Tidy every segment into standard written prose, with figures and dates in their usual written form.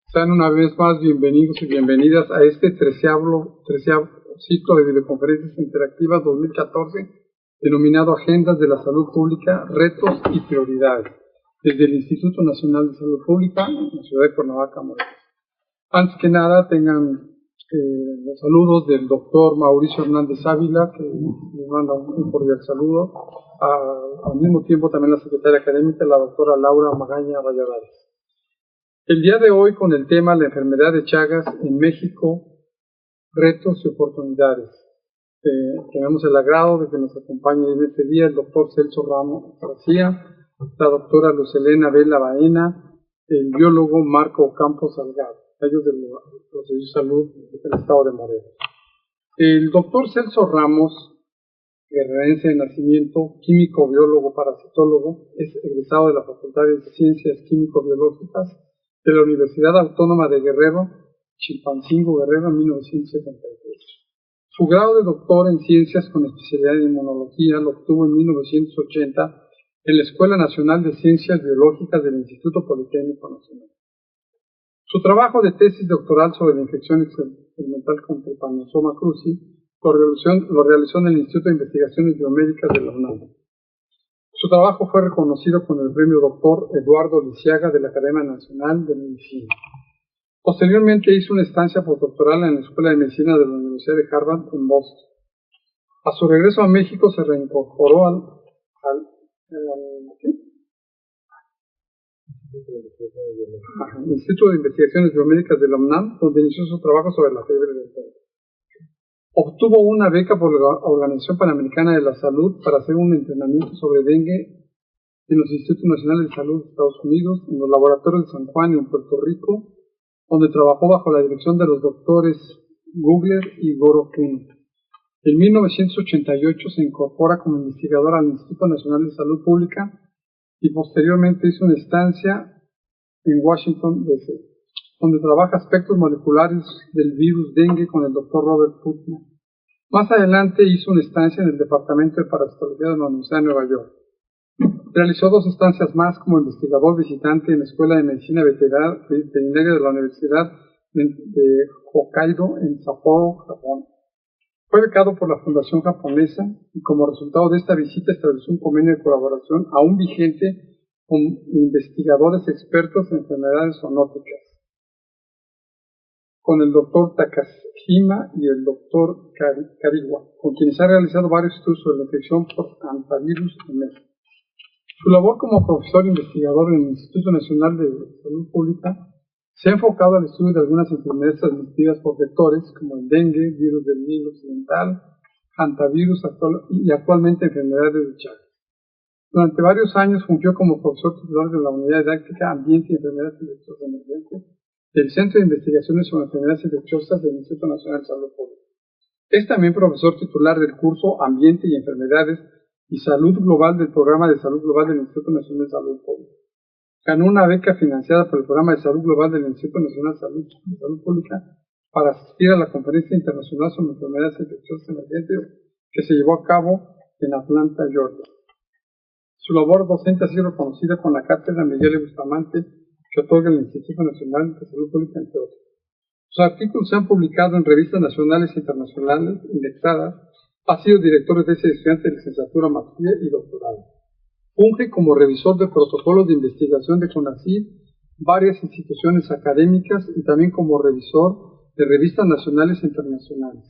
Sean una vez más bienvenidos y bienvenidas a este treceavo ciclo de videoconferencias interactivas 2014, denominado Agendas de la Salud Pública, Retos y Prioridades, desde el Instituto Nacional de Salud Pública en la ciudad de Cuernavaca, Morelos. Antes que nada, tengan los saludos del doctor Mauricio Hernández Ávila, que le manda un cordial saludo. Al mismo tiempo, también la secretaria académica, la doctora Laura Magaña Valladares. El día de hoy con el tema la enfermedad de Chagas en México, retos y oportunidades. Tenemos el agrado de que nos acompañe en este día el doctor Celso Ramos García, la doctora Lucelena Vela Baena, el biólogo Marco Campos Salgado, ellos del Servicio de Salud del Estado de Morelos. El doctor Celso Ramos, guerrerense de nacimiento, químico, biólogo, parasitólogo, es egresado de la Facultad de Ciencias Químico-Biológicas de la Universidad Autónoma de Guerrero, Chilpancingo, Guerrero, en 1973. Su grado de doctor en ciencias con especialidad en inmunología lo obtuvo en 1980 en la Escuela Nacional de Ciencias Biológicas del Instituto Politécnico Nacional. Su trabajo de tesis doctoral sobre la infección experimental con Trypanosoma cruzi lo realizó en el Instituto de Investigaciones Biomédicas de la UNAM. Su trabajo fue reconocido con el premio Dr. Eduardo Lisiaga de la Academia Nacional de Medicina. Posteriormente hizo una estancia postdoctoral en la Escuela de Medicina de la Universidad de Harvard en Boston. A su regreso a México se reincorporó al Instituto de Investigaciones Biomédicas de la UNAM, donde inició su trabajo sobre la fiebre del dengue. Obtuvo una beca por la Organización Panamericana de la Salud para hacer un entrenamiento sobre dengue en los Institutos Nacionales de Salud de Estados Unidos, en los laboratorios de San Juan y en Puerto Rico, donde trabajó bajo la dirección de los doctores Gugler y Goro Kuhn. En 1988 se incorpora como investigador al Instituto Nacional de Salud Pública y posteriormente hizo una estancia en Washington, D.C., donde trabaja aspectos moleculares del virus dengue con el doctor Robert Putnam. Más adelante hizo una estancia en el Departamento de Parasitología de la Universidad de Nueva York. Realizó 2 estancias más como investigador visitante en la Escuela de Medicina Veterinaria de la Universidad de Hokkaido en Sapporo, Japón. Fue becado por la Fundación Japonesa y como resultado de esta visita estableció un convenio de colaboración aún vigente con investigadores expertos en enfermedades zoonóticas, con el doctor Takashima y el doctor Kariwa, con quienes ha realizado varios estudios sobre la infección por hantavirus en México. Su labor como profesor investigador en el Instituto Nacional de Salud Pública se ha enfocado al estudio de algunas enfermedades transmitidas por vectores como el dengue, virus del Nilo Occidental, hantavirus y actualmente enfermedades de Chagas. Durante varios años fungió como profesor titular de la Unidad Didáctica Ambiente y Enfermedades Infecciosas Emergentes del Centro de Investigaciones sobre Enfermedades Infecciosas del Instituto Nacional de Salud Pública. Es también profesor titular del curso Ambiente y Enfermedades y Salud Global del Programa de Salud Global del Instituto Nacional de Salud Pública. Ganó una beca financiada por el Programa de Salud Global del Instituto Nacional de Salud Pública para asistir a la Conferencia Internacional sobre Enfermedades Infecciosas Emergentes que se llevó a cabo en Atlanta, Georgia. Su labor docente ha sido reconocida con la cátedra Miguel Bustamante que otorga el Instituto Nacional de Salud Pública, entre otros. Sus artículos se han publicado en revistas nacionales e internacionales indexadas. Ha sido director de tesis de estudiantes de licenciatura, maestría y doctorado. Funge como revisor de protocolos de investigación de CONACYT, varias instituciones académicas y también como revisor de revistas nacionales e internacionales.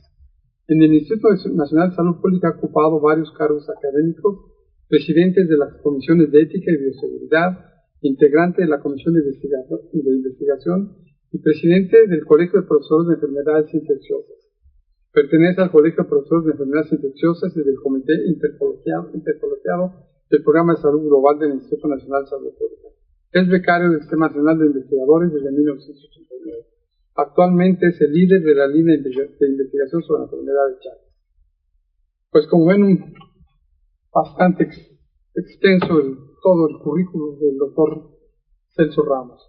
En el Instituto Nacional de Salud Pública ha ocupado varios cargos académicos, presidente de las comisiones de ética y bioseguridad, integrante de la Comisión de Investigación y presidente del Colegio de Profesores de Enfermedades Infecciosas. Pertenece al Colegio de Profesores de Enfermedades Infecciosas y del Comité Intercolegiado del Programa de Salud Global del Instituto Nacional de Salud Pública. Es becario del Sistema Nacional de Investigadores desde 1989. Actualmente es el líder de la línea de investigación sobre la enfermedad de Chagas. Pues como ven, bastante extenso todo el currículum del doctor Celso Ramos.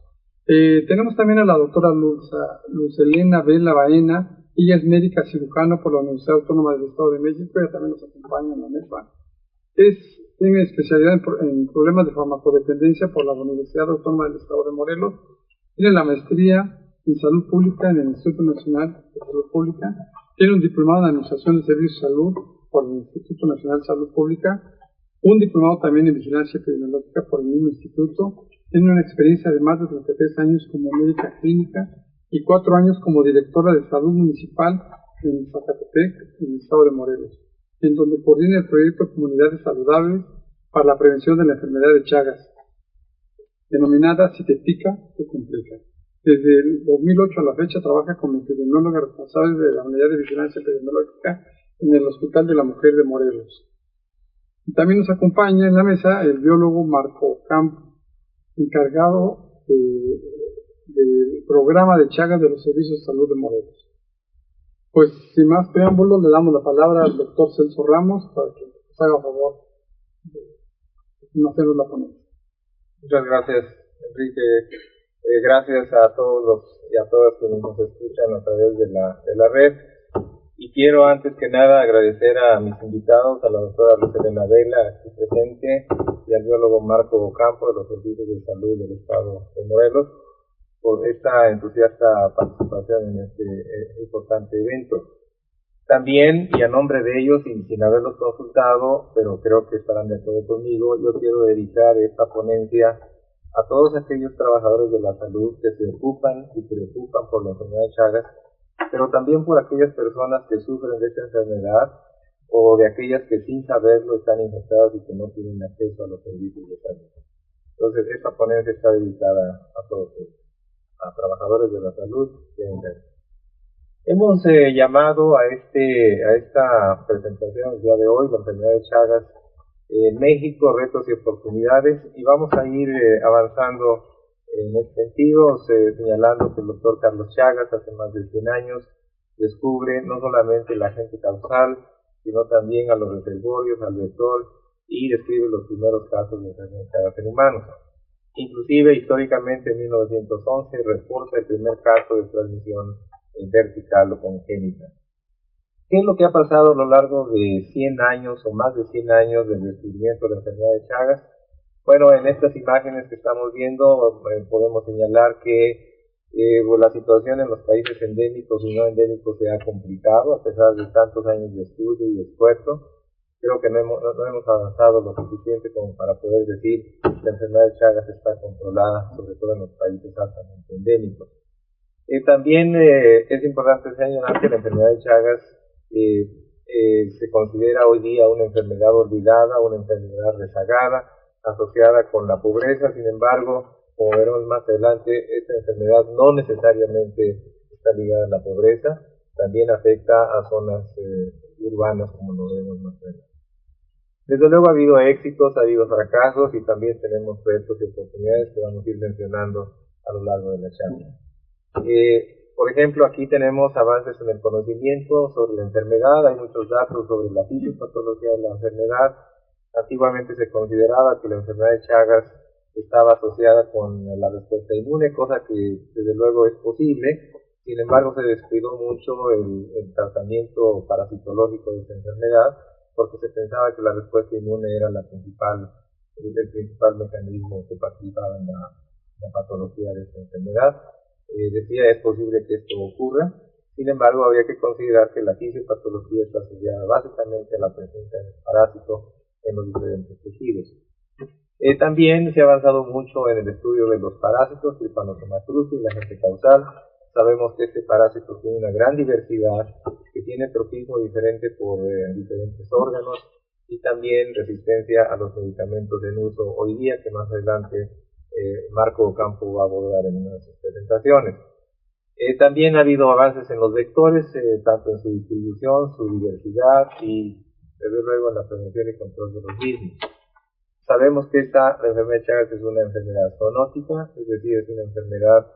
Tenemos también a la doctora Lucelena Vela Baena. Ella es médica cirujana por la Universidad Autónoma del Estado de México. Ella también nos acompaña en la mesa. Tiene especialidad en problemas de farmacodependencia por la Universidad Autónoma del Estado de Morelos. Tiene la maestría en Salud Pública en el Instituto Nacional de Salud Pública. Tiene un diplomado en Administración de Servicios de Salud por el Instituto Nacional de Salud Pública. Un diplomado también en Vigilancia Epidemiológica por el mismo instituto. Tiene una experiencia de más de 33 años como médica clínica y 4 años como directora de salud municipal en Zacatepec, en el estado de Morelos, en donde coordina el proyecto Comunidades Saludables para la prevención de la enfermedad de Chagas, denominada Si te pica, te complica. Desde el 2008 a la fecha trabaja como epidemióloga responsable de la Unidad de Vigilancia Epidemiológica en el Hospital de la Mujer de Morelos. Y también nos acompaña en la mesa el biólogo Marco Campo, encargado del programa de Chagas de los Servicios de Salud de Morelos. Pues sin más preámbulos, le damos la palabra al doctor Celso Ramos para que nos haga favor de hacernos la ponencia. Muchas gracias, Enrique. Gracias a todos y a todas quienes nos escuchan a través de la red. Y quiero antes que nada agradecer a mis invitados, a la doctora Roselena Vela, aquí presente, y al biólogo Marco Ocampo de los Servicios de Salud del Estado de Morelos, por esta entusiasta participación en este importante evento. También, y a nombre de ellos, y sin haberlos consultado, pero creo que estarán de acuerdo conmigo, yo quiero dedicar esta ponencia a todos aquellos trabajadores de la salud que se ocupan y preocupan por la enfermedad de Chagas, pero también por aquellas personas que sufren de esta enfermedad o de aquellas que sin saberlo están infectadas y que no tienen acceso a los servicios de salud. Entonces, esta ponencia está dedicada a todos ellos, a trabajadores de la salud que enferman. Hemos llamado a esta presentación el día de hoy, la enfermedad de Chagas en México, retos y oportunidades, y vamos a ir avanzando en este sentido, señalando que el doctor Carlos Chagas hace más de 100 años descubre no solamente el agente causal, sino también a los reservorios, al vector, y describe los primeros casos de enfermedad de Chagas en humanos. Inclusive, históricamente, en 1911, reporta el primer caso de transmisión vertical o congénita. ¿Qué es lo que ha pasado a lo largo de 100 años o más de 100 años del descubrimiento de la enfermedad de Chagas? Bueno, en estas imágenes que estamos viendo podemos señalar que la situación en los países endémicos y no endémicos se ha complicado a pesar de tantos años de estudio y esfuerzo. Creo que no hemos avanzado lo suficiente como para poder decir que la enfermedad de Chagas está controlada, sobre todo en los países altamente endémicos. También es importante señalar que la enfermedad de Chagas se considera hoy día una enfermedad olvidada, una enfermedad rezagada, asociada con la pobreza. Sin embargo, como veremos más adelante, esta enfermedad no necesariamente está ligada a la pobreza, también afecta a zonas urbanas, como lo veremos más adelante. Desde luego ha habido éxitos, ha habido fracasos y también tenemos retos y oportunidades que vamos a ir mencionando a lo largo de la charla. Por ejemplo, aquí tenemos avances en el conocimiento sobre la enfermedad, hay muchos datos sobre la fisiopatología de la enfermedad. Antiguamente se consideraba que la enfermedad de Chagas estaba asociada con la respuesta inmune, cosa que desde luego es posible. Sin embargo, se descuidó mucho el tratamiento parasitológico de esta enfermedad, porque se pensaba que la respuesta inmune era el principal mecanismo que participaba en la patología de esta enfermedad. Decía, es posible que esto ocurra. Sin embargo, habría que considerar que la fisiopatología está asociada básicamente a la presencia del parásito en los diferentes tejidos. También se ha avanzado mucho en el estudio de los parásitos, Trypanosoma cruzi y la agente causal. Sabemos que este parásito tiene una gran diversidad, que tiene tropismo diferente por diferentes órganos y también resistencia a los medicamentos en uso hoy día, que más adelante Marco Ocampo va a abordar en una de sus presentaciones. También ha habido avances en los vectores, tanto en su distribución, su diversidad y desde luego en la prevención y control de los mismos. Sabemos que la enfermedad de Chagas es una enfermedad zoonótica, es decir, es una enfermedad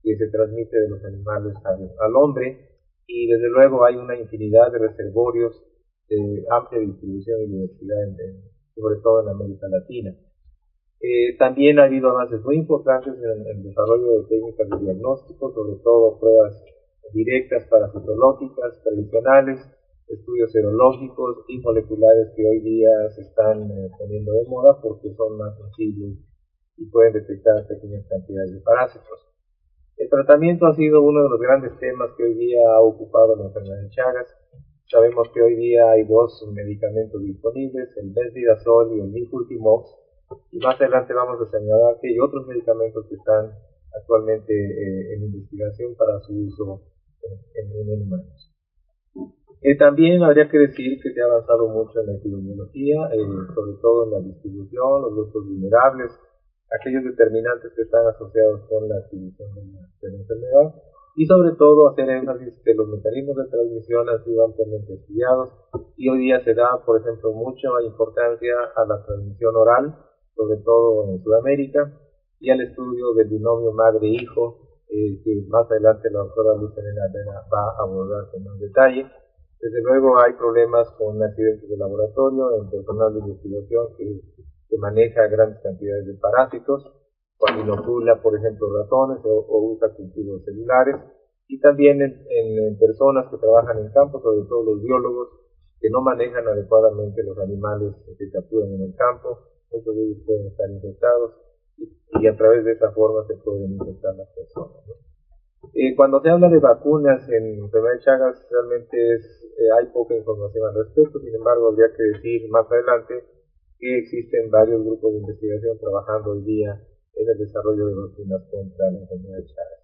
que se transmite de los animales al hombre, y desde luego hay una infinidad de reservorios de amplia distribución y diversidad, sobre todo en América Latina. También ha habido avances muy importantes en el desarrollo de técnicas de diagnóstico, sobre todo pruebas directas parasitológicas, tradicionales, estudios serológicos y moleculares que hoy día se están poniendo de moda porque son más sensibles y pueden detectar pequeñas cantidades de parásitos. El tratamiento ha sido uno de los grandes temas que hoy día ha ocupado la enfermedad de Chagas. Sabemos que hoy día hay dos medicamentos disponibles, el Benzidazol y el Nifurtimox, y más adelante vamos a señalar que hay otros medicamentos que están actualmente en investigación para su uso en humanos. También habría que decir que se ha avanzado mucho en la epidemiología, sobre todo en la distribución, los grupos vulnerables, aquellos determinantes que están asociados con la adquisición de la enfermedad, y sobre todo hacer énfasis que los mecanismos de transmisión han sido ampliamente estudiados, y hoy día se da, por ejemplo, mucha importancia a la transmisión oral, sobre todo en Sudamérica, y al estudio del binomio madre-hijo, que más adelante la doctora Luz Helena Herrera va a abordar con más detalle. Desde luego hay problemas con accidentes de laboratorio, en personal de investigación que maneja grandes cantidades de parásitos, cuando inocula, por ejemplo, ratones o usa cultivos celulares, y también en personas que trabajan en campo, sobre todo los biólogos, que no manejan adecuadamente los animales que capturan en el campo. Muchos de ellos pueden estar infectados y a través de esa forma se pueden infectar las personas, ¿no? Cuando se habla de vacunas en enfermedad de Chagas, realmente hay poca información al respecto. Sin embargo, habría que decir más adelante que existen varios grupos de investigación trabajando hoy día en el desarrollo de vacunas contra la enfermedad de Chagas.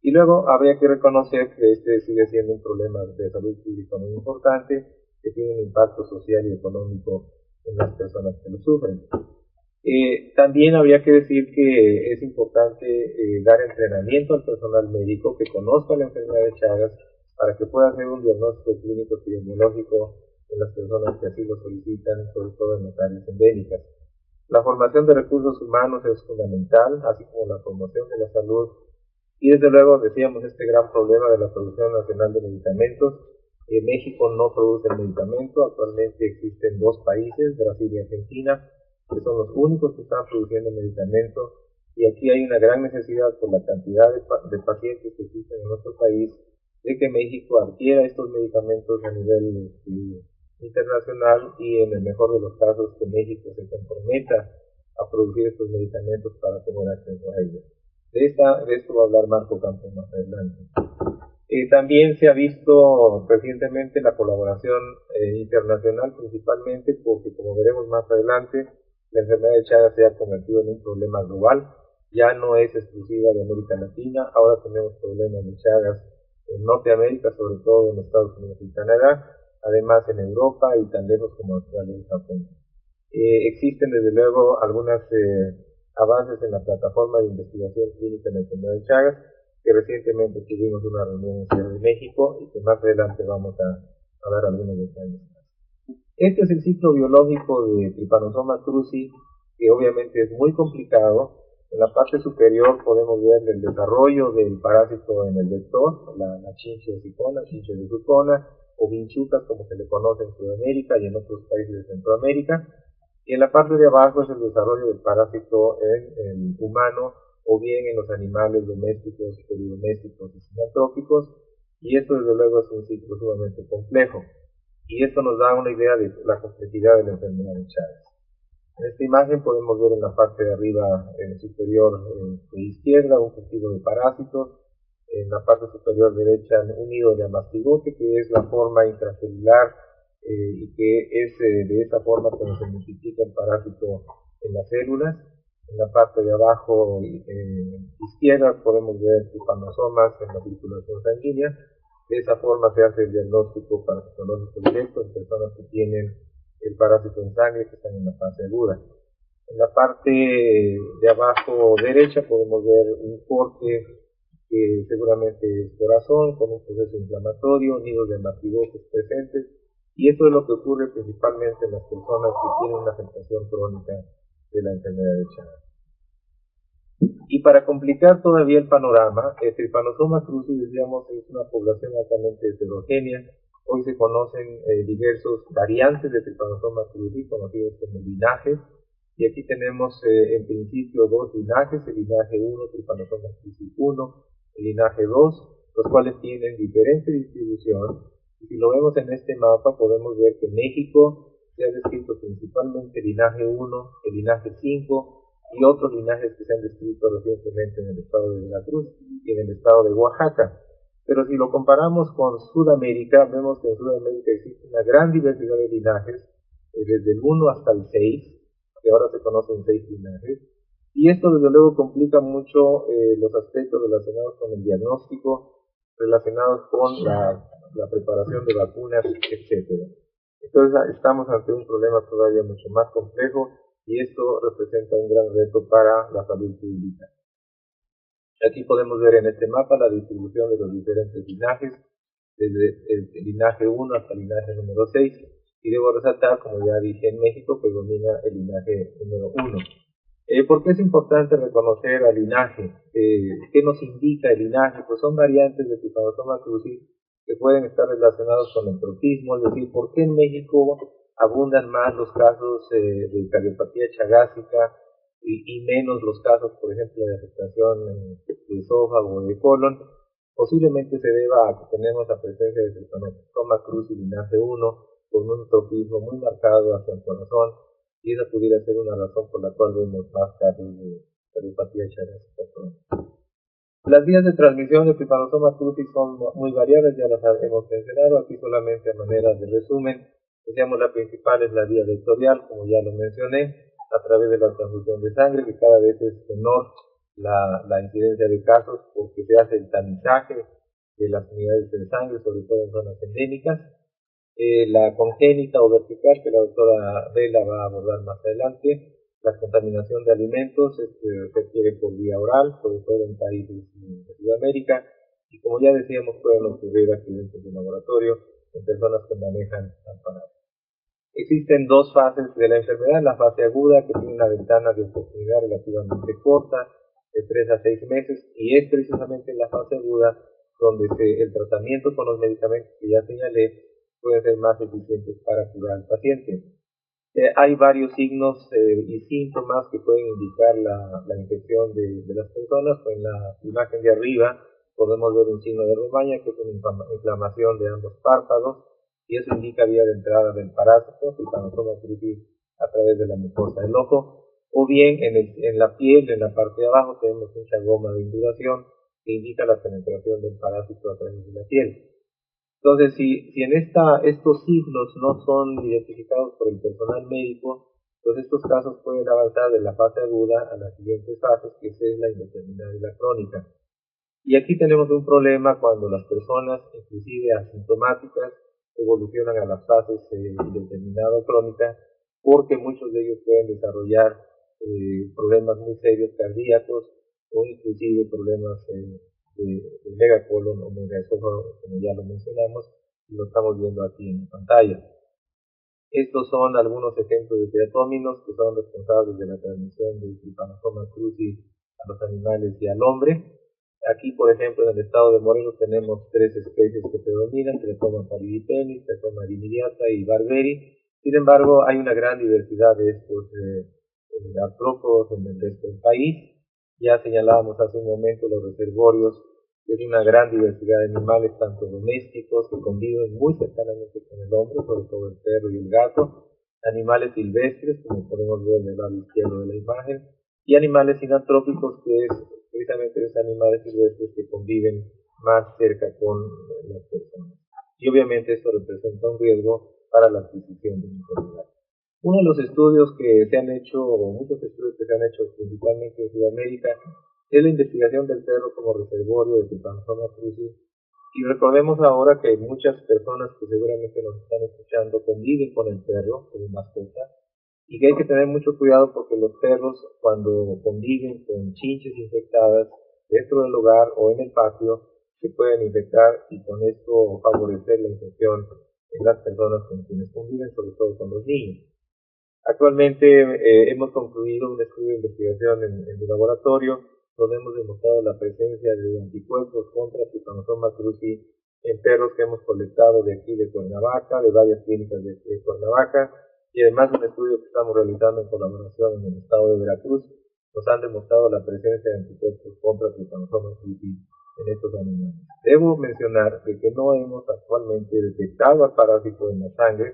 Y luego habría que reconocer que este sigue siendo un problema de salud pública muy importante, que tiene un impacto social y económico en las personas que lo sufren. También habría que decir que es importante dar entrenamiento al personal médico que conozca la enfermedad de Chagas para que pueda hacer un diagnóstico clínico epidemiológico en las personas que así lo solicitan, sobre todo en las áreas endémicas. La formación de recursos humanos es fundamental, así como la promoción de la salud. Y desde luego decíamos este gran problema de la producción nacional de medicamentos. México no produce el medicamento, actualmente existen dos países, Brasil y Argentina, que son los únicos que están produciendo medicamentos, y aquí hay una gran necesidad por la cantidad de pacientes que existen en nuestro país, de que México adquiera estos medicamentos a nivel internacional, y en el mejor de los casos que México se comprometa a producir estos medicamentos para tener acceso a ellos. De esto va a hablar Marco Campos más adelante. También se ha visto recientemente la colaboración internacional, principalmente porque, como veremos más adelante, la enfermedad de Chagas se ha convertido en un problema global. Ya no es exclusiva de América Latina, ahora tenemos problemas de Chagas en Norteamérica, sobre todo en Estados Unidos y Canadá, además en Europa y tan lejos como Australia y Japón. Existen desde luego algunos avances en la plataforma de investigación clínica en la enfermedad de Chagas, que recientemente tuvimos una reunión en Ciudad de México y que más adelante vamos a dar algunos detalles. Este es el ciclo biológico de Trypanosoma cruzi, que obviamente es muy complicado. En la parte superior podemos ver el desarrollo del parásito en el vector, la chinche de Sicona, chinche de Zucona, o vinchucas como se le conoce en Sudamérica y en otros países de Centroamérica. Y en la parte de abajo es el desarrollo del parásito en el humano, o bien en los animales domésticos, peridomésticos y sinantrópicos, y esto desde luego es un ciclo sumamente complejo, y esto nos da una idea de la complejidad de la enfermedad de Chagas. En esta imagen podemos ver en la parte de arriba superior de izquierda un cultivo de parásitos, en la parte superior derecha un nido de amastigote, que es la forma intracelular y que es de esa forma como se multiplica el parásito en las células. En la parte de abajo izquierda podemos ver trypanosomas en la circulación sanguínea. De esa forma se hace el diagnóstico parasitológico directo en personas que tienen el parásito en sangre, que están en la fase aguda. En la parte de abajo derecha podemos ver un corte que seguramente es corazón, con un proceso inflamatorio, nidos de amastigotes presentes, y esto es lo que ocurre principalmente en las personas que tienen una afectación crónica de la enfermedad de Chagas. Y para complicar todavía el panorama, el Trypanosoma cruzi, decíamos, es una población altamente heterogénea. Hoy se conocen diversos variantes de Trypanosoma cruzi, conocidos como linajes, y aquí tenemos en principio dos linajes, el linaje 1, Trypanosoma cruzi 1, el linaje 2, los cuales tienen diferente distribución. Y si lo vemos en este mapa, podemos ver que en México se ha descrito principalmente el linaje 1, el linaje 5, y otros linajes que se han descrito recientemente en el estado de Veracruz y en el estado de Oaxaca. Pero si lo comparamos con Sudamérica, vemos que en Sudamérica existe una gran diversidad de linajes, desde el 1 hasta el 6, que ahora se conocen 6 linajes, y esto desde luego complica mucho los aspectos relacionados con el diagnóstico, relacionados con la preparación de vacunas, etcétera. Entonces estamos ante un problema todavía mucho más complejo y esto representa un gran reto para la salud pública. Aquí podemos ver en este mapa la distribución de los diferentes linajes, desde el linaje 1 hasta el linaje número 6, y debo resaltar, como ya dije, en México predomina el linaje número 1. ¿Por qué es importante reconocer al linaje? ¿Qué nos indica el linaje? Pues son variantes de Trypanosoma cruzi que pueden estar relacionados con el tropismo, es decir, ¿por qué en México abundan más los casos de cardiopatía chagásica y menos los casos, por ejemplo, de afectación de esófago o de colon? Posiblemente se deba a que tenemos la presencia de Trypanosoma cruzi linaje 1 con un tropismo muy marcado hacia el corazón, y esa pudiera ser una razón por la cual vemos más casos de cardiopatía chagásica crónica. Las vías de transmisión de Trypanosoma cruzi son muy variadas, ya las hemos mencionado, aquí solamente a manera de resumen. Decíamos, la principal es la vía vectorial, como ya lo mencioné, a través de la transfusión de sangre, que cada vez es menor la incidencia de casos porque se hace el tamizaje de las unidades de sangre, sobre todo en zonas endémicas. La congénita o vertical, que la doctora Vela va a abordar más adelante. La contaminación de alimentos se requiere por vía oral, sobre todo en países de Sudamérica, y como ya decíamos, pueden ocurrir accidentes de laboratorio en personas que manejan aparatos. Existen dos fases de la enfermedad: la fase aguda, que tiene una ventana de oportunidad relativamente corta, de 3 a 6 meses, y es precisamente en la fase aguda donde el tratamiento con los medicamentos que ya señalé pueden ser más eficientes para curar al paciente. Hay varios signos y síntomas que pueden indicar la infección de las personas. En la imagen de arriba podemos ver un signo de Romaña, que es una inflamación de ambos párpados, y eso indica vía de entrada del parásito, Trypanosoma cruzi, a través de la mucosa del ojo. O bien en la piel, en la parte de abajo, tenemos mucha goma de induración que indica la penetración del parásito a través de la piel. Entonces, si en estos signos no son identificados por el personal médico, pues estos casos pueden avanzar de la fase aguda a las siguientes fases, que es la indeterminada y la crónica. Y aquí tenemos un problema cuando las personas, inclusive asintomáticas, evolucionan a las fases indeterminada o crónica, porque muchos de ellos pueden desarrollar problemas muy serios cardíacos o inclusive problemas de megacolon o megaesófago, como ya lo mencionamos, y lo estamos viendo aquí en pantalla. Estos son algunos ejemplos de teatóminos que son responsables de la transmisión de Trypanosoma cruzi a los animales y al hombre. Aquí, por ejemplo, en el estado de Morelos tenemos 3 especies que predominan: Teratoma palidipenis, Teratoma dimidiata y Barberi. Sin embargo, hay una gran diversidad de estos artrópodos en el resto del país. Ya señalábamos hace un momento los reservorios, que es una gran diversidad de animales, tanto domésticos, que conviven muy cercanamente con el hombre, sobre todo el perro y el gato, animales silvestres, como podemos ver en el lado izquierdo de la imagen, y animales sinantrópicos, que es precisamente esos animales silvestres que conviven más cerca con las personas. Y obviamente esto representa un riesgo para la adquisición de una enfermedad. Uno de los estudios que se han hecho, o muchos estudios que se han hecho principalmente en Sudamérica, es la investigación del perro como reservorio de Trypanosoma cruzi. Y recordemos ahora que muchas personas que seguramente nos están escuchando conviven con el perro como mascota, y que hay que tener mucho cuidado porque los perros, cuando conviven con chinches infectadas dentro del hogar o en el patio, se pueden infectar y con esto favorecer la infección en las personas con quienes conviven, sobre todo con los niños. Actualmente hemos concluido un estudio de investigación en el laboratorio donde hemos demostrado la presencia de anticuerpos contra Trypanosoma cruzi en perros que hemos colectado de aquí de Cuernavaca, de varias clínicas de Cuernavaca, y además un estudio que estamos realizando en colaboración en el estado de Veracruz nos han demostrado la presencia de anticuerpos contra Trypanosoma cruzi en estos animales. Debo mencionar que no hemos actualmente detectado al parásito en la sangre,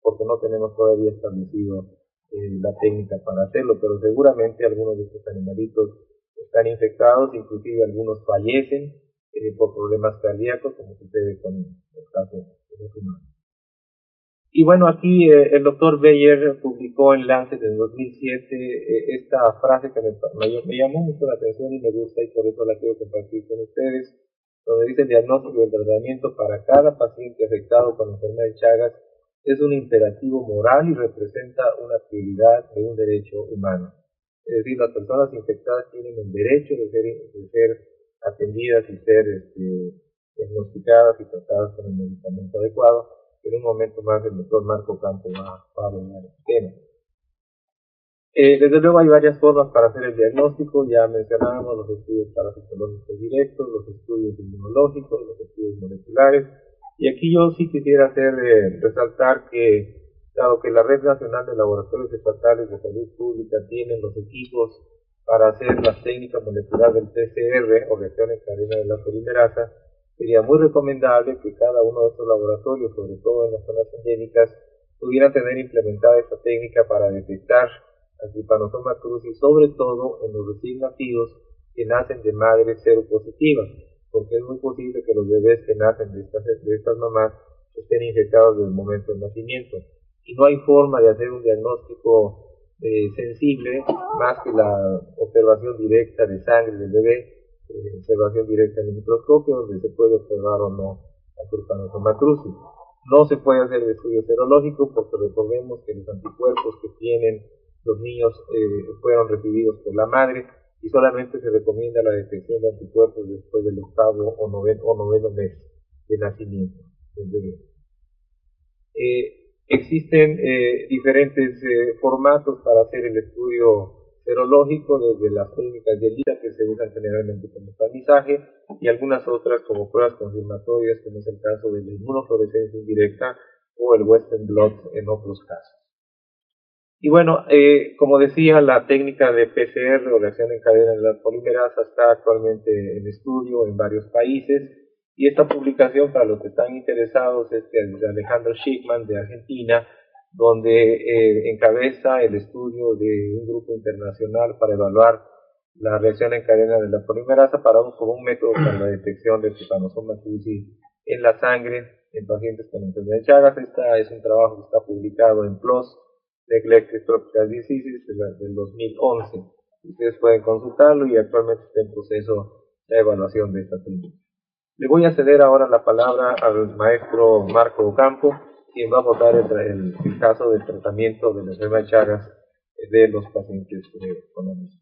porque no tenemos todavía establecido la técnica para hacerlo, pero seguramente algunos de estos animalitos están infectados, inclusive algunos fallecen por problemas cardíacos, como sucede con el caso de los humanos. Y bueno, aquí el doctor Beyer publicó en Lancet en 2007 esta frase que me llamó mucho la atención y me gusta, y por eso la quiero compartir con ustedes, donde dice: el diagnóstico y el tratamiento para cada paciente afectado con enfermedad de Chagas es un imperativo moral y representa una prioridad de un derecho humano. Es decir, las personas infectadas tienen el derecho de ser atendidas y ser diagnosticadas y tratadas con el medicamento adecuado. En un momento más el doctor Marco Campo va a abordar el tema. Desde luego hay varias formas para hacer el diagnóstico. Ya mencionábamos los estudios parasitológicos directos, los estudios inmunológicos, los estudios moleculares. Y aquí yo sí quisiera resaltar que, dado que la Red Nacional de Laboratorios Estatales de Salud Pública tienen los equipos para hacer las técnicas moleculares del PCR, o reacción en cadena de la polimerasa, sería muy recomendable que cada uno de estos laboratorios, sobre todo en las zonas endémicas, pudieran tener implementada esta técnica para detectar la Trypanosoma cruzi, sobre todo en los recién nacidos que nacen de madres seropositivas, porque es muy posible que los bebés que nacen de estas mamás estén infectados desde el momento del nacimiento. Y no hay forma de hacer un diagnóstico sensible más que la observación directa de sangre del bebé, observación directa en el microscopio, donde se puede observar o no la Trypanosoma cruzi. No se puede hacer el estudio serológico porque recordemos que los anticuerpos que tienen los niños fueron recibidos por la madre, y solamente se recomienda la detección de anticuerpos después del octavo o noveno mes de nacimiento del bebé. Existen diferentes formatos para hacer el estudio serológico, desde las técnicas de ELISA, que se usan generalmente como tamizaje, y algunas otras como pruebas confirmatorias, como es el caso de la inmunofluorescencia indirecta o el Western blot en otros casos. Y bueno, como decía, la técnica de PCR o reacción en cadena de la polimerasa está actualmente en estudio en varios países, y esta publicación, para los que están interesados, es de Alejandro Schickman de Argentina, donde encabeza el estudio de un grupo internacional para evaluar la reacción en cadena de la polimerasa como un método para la detección de Trypanosoma cruzi en la sangre en pacientes con enfermedad de Chagas. Este es un trabajo que está publicado en PLOS Neglected Tropical Diseases del 2011. Ustedes pueden consultarlo, y actualmente está en proceso la evaluación de esta técnica. Le voy a ceder ahora la palabra al maestro Marco Ocampo, quien va a abordar el caso del tratamiento de la enfermedad de Chagas de los pacientes con la misma.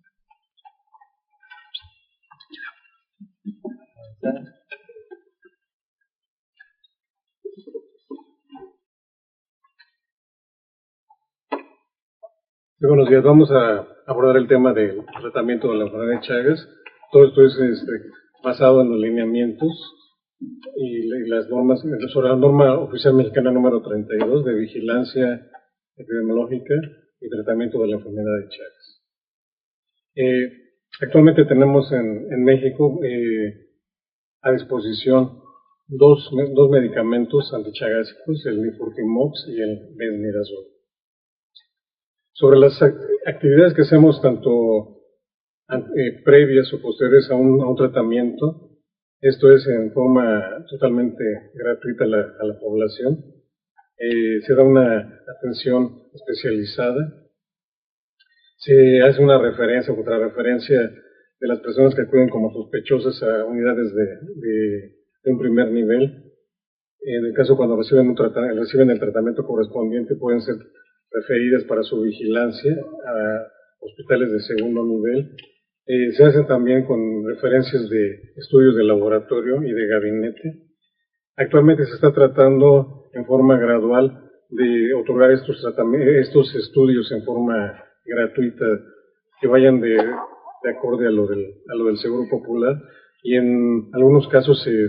Muy buenos días. Vamos a abordar el tema del tratamiento de la enfermedad de Chagas. Todo esto es basado en los lineamientos y las normas, sobre la norma oficial mexicana número 32 de vigilancia epidemiológica y tratamiento de la enfermedad de Chagas. Actualmente tenemos en México a disposición dos medicamentos antichagásicos, el Nifurtimox y el Benznidazol. Sobre las actividades que hacemos tanto previas o posteriores a un tratamiento, esto es en forma totalmente gratuita a la población. Se da una atención especializada, se hace una referencia o contrarreferencia de las personas que acuden como sospechosas a unidades de un primer nivel. En el caso cuando reciben el tratamiento correspondiente, pueden ser referidas para su vigilancia a hospitales de segundo nivel. Se hacen también con referencias de estudios de laboratorio y de gabinete. Actualmente se está tratando en forma gradual de otorgar estos estudios en forma gratuita, que vayan de acorde a lo del Seguro Popular, y en algunos casos se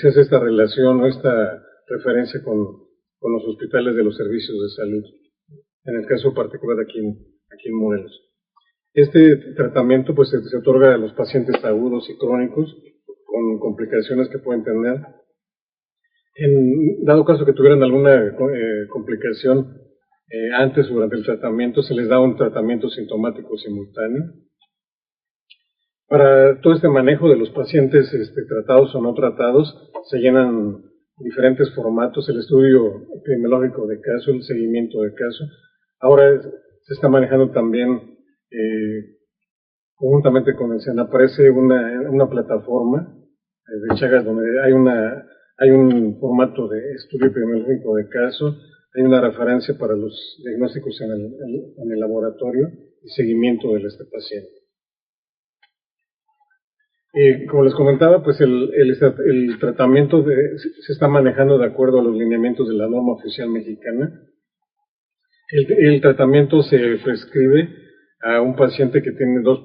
hace esta relación o esta referencia con los hospitales de los servicios de salud, en el caso particular aquí en Morelos. Este tratamiento pues se otorga a los pacientes agudos y crónicos con complicaciones que pueden tener. En dado caso que tuvieran alguna complicación antes o durante el tratamiento, se les da un tratamiento sintomático simultáneo. Para todo este manejo de los pacientes tratados o no tratados, se llenan diferentes formatos, el estudio epidemiológico de caso, el seguimiento de caso. Ahora se está manejando también, conjuntamente con el SENAPRESE, una plataforma de Chagas donde hay un formato de estudio epidemiológico de caso, hay una referencia para los diagnósticos en el laboratorio y seguimiento de este paciente. Como les comentaba, pues el tratamiento se está manejando de acuerdo a los lineamientos de la norma oficial mexicana. El tratamiento se prescribe a un paciente que tiene dos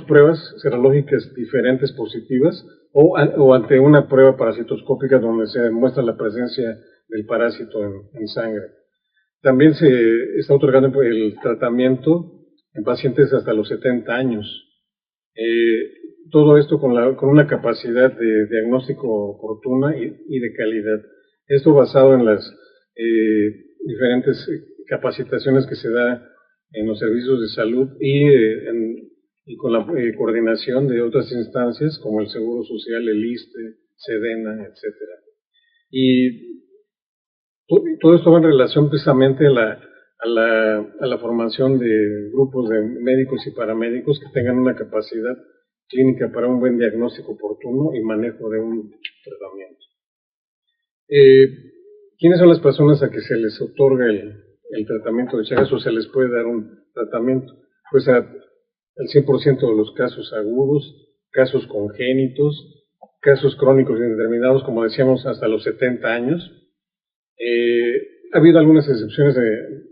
pruebas serológicas diferentes positivas o ante una prueba parasitoscópica donde se muestra la presencia del parásito en sangre. También se está otorgando el tratamiento en pacientes hasta los 70 años. Todo esto con una capacidad de diagnóstico oportuna y de calidad. Esto basado en las diferentes capacitaciones que se da en los servicios de salud y con la coordinación de otras instancias como el Seguro Social, el ISSSTE, SEDENA, etcétera. Y todo esto va en relación precisamente a la formación de grupos de médicos y paramédicos que tengan una capacidad clínica para un buen diagnóstico oportuno y manejo de un tratamiento. ¿Quiénes son las personas a que se les otorga el tratamiento de Chagas o se les puede dar un tratamiento? Pues al 100% de los casos agudos, casos congénitos, casos crónicos indeterminados, como decíamos, hasta los 70 años. Ha habido algunas excepciones,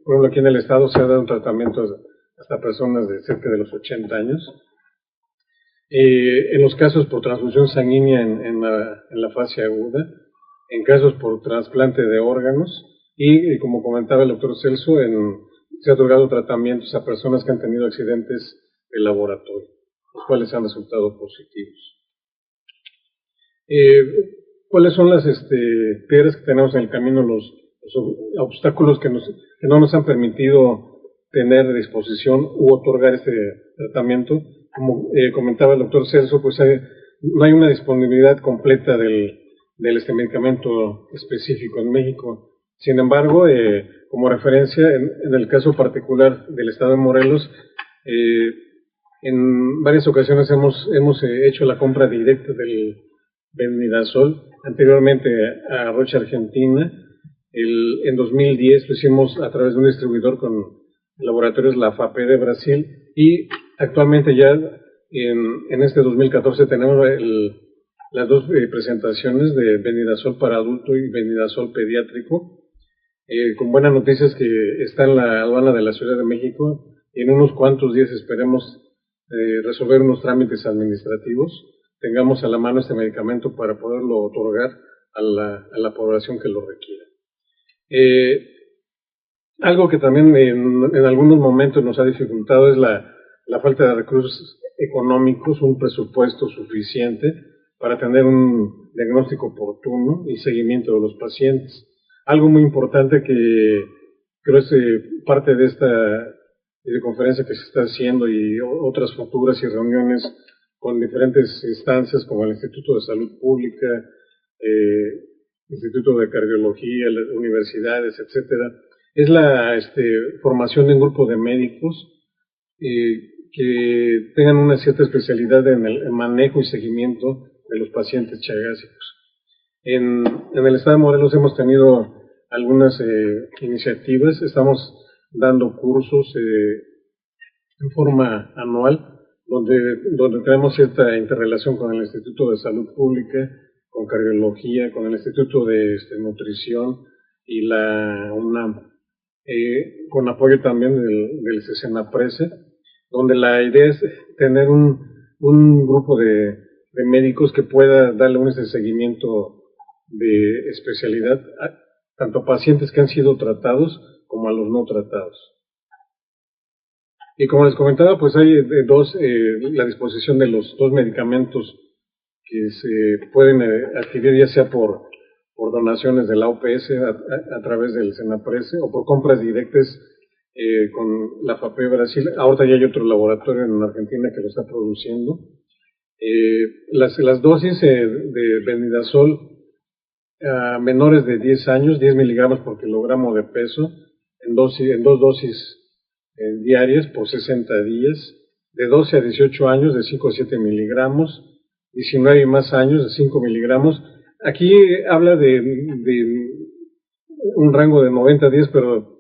por ejemplo, aquí en el estado se ha dado un tratamiento hasta personas de cerca de los 80 años. En los casos por transfusión sanguínea en la fase aguda, en casos por trasplante de órganos y como comentaba el doctor Celso, se ha otorgado tratamientos a personas que han tenido accidentes de laboratorio, los cuales han resultado positivos. ¿Cuáles son las piedras que tenemos en el camino, los obstáculos que no nos han permitido tener a disposición u otorgar este tratamiento? Como comentaba el doctor Celso, pues no hay una disponibilidad completa del medicamento específico en México. Sin embargo, como referencia, en el caso particular del estado de Morelos, en varias ocasiones hemos hecho la compra directa del Bendinazol, anteriormente a Roche Argentina. En 2010 lo hicimos a través de un distribuidor con laboratorios La FAPE de Brasil y actualmente ya en este 2014 tenemos las dos presentaciones de Bendinazol para adulto y Bendinazol pediátrico, con buenas noticias que está en la aduana de la Ciudad de México y en unos cuantos días esperemos resolver unos trámites administrativos, tengamos a la mano este medicamento para poderlo otorgar a la población que lo requiera. Algo que también en algunos momentos nos ha dificultado es la falta de recursos económicos, un presupuesto suficiente para tener un diagnóstico oportuno y seguimiento de los pacientes. Algo muy importante que creo es parte de esta conferencia que se está haciendo y otras futuras y reuniones con diferentes instancias como el Instituto de Salud Pública, Instituto de Cardiología, las universidades, etcétera, es la formación de un grupo de médicos que tengan una cierta especialidad en el manejo y seguimiento de los pacientes chagásicos. En el estado de Morelos hemos tenido algunas iniciativas, estamos dando cursos en forma anual, donde tenemos cierta interrelación con el Instituto de Salud Pública, con Cardiología, con el Instituto de Nutrición y la UNAM, con apoyo también del SENAPRESE, donde la idea es tener un grupo de médicos que pueda darle un seguimiento de especialidad tanto a pacientes que han sido tratados como a los no tratados. Y como les comentaba, pues hay la disposición de los dos medicamentos que se pueden adquirir ya sea por por donaciones de la OPS a través del Senaprese o por compras directas con la FAPE Brasil. Ahorita ya hay otro laboratorio en Argentina que lo está produciendo. Las dosis de Bendidazol a menores de 10 años, 10 miligramos por kilogramo de peso, en dos dosis diarias por 60 días, de 12 a 18 años de 5 a 7 miligramos, 19 y más años de 5 miligramos. Aquí habla de un rango de 90 días, pero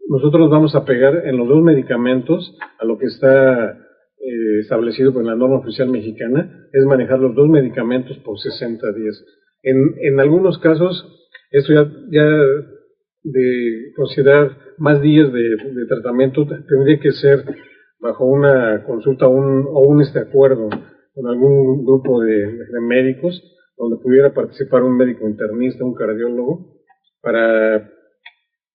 nosotros nos vamos a pegar en los dos medicamentos a lo que está establecido por la norma oficial mexicana, es manejar los dos medicamentos por 60 días. En algunos casos, esto ya de considerar más días de tratamiento tendría que ser bajo una consulta o un acuerdo con algún grupo de médicos donde pudiera participar un médico internista, un cardiólogo, para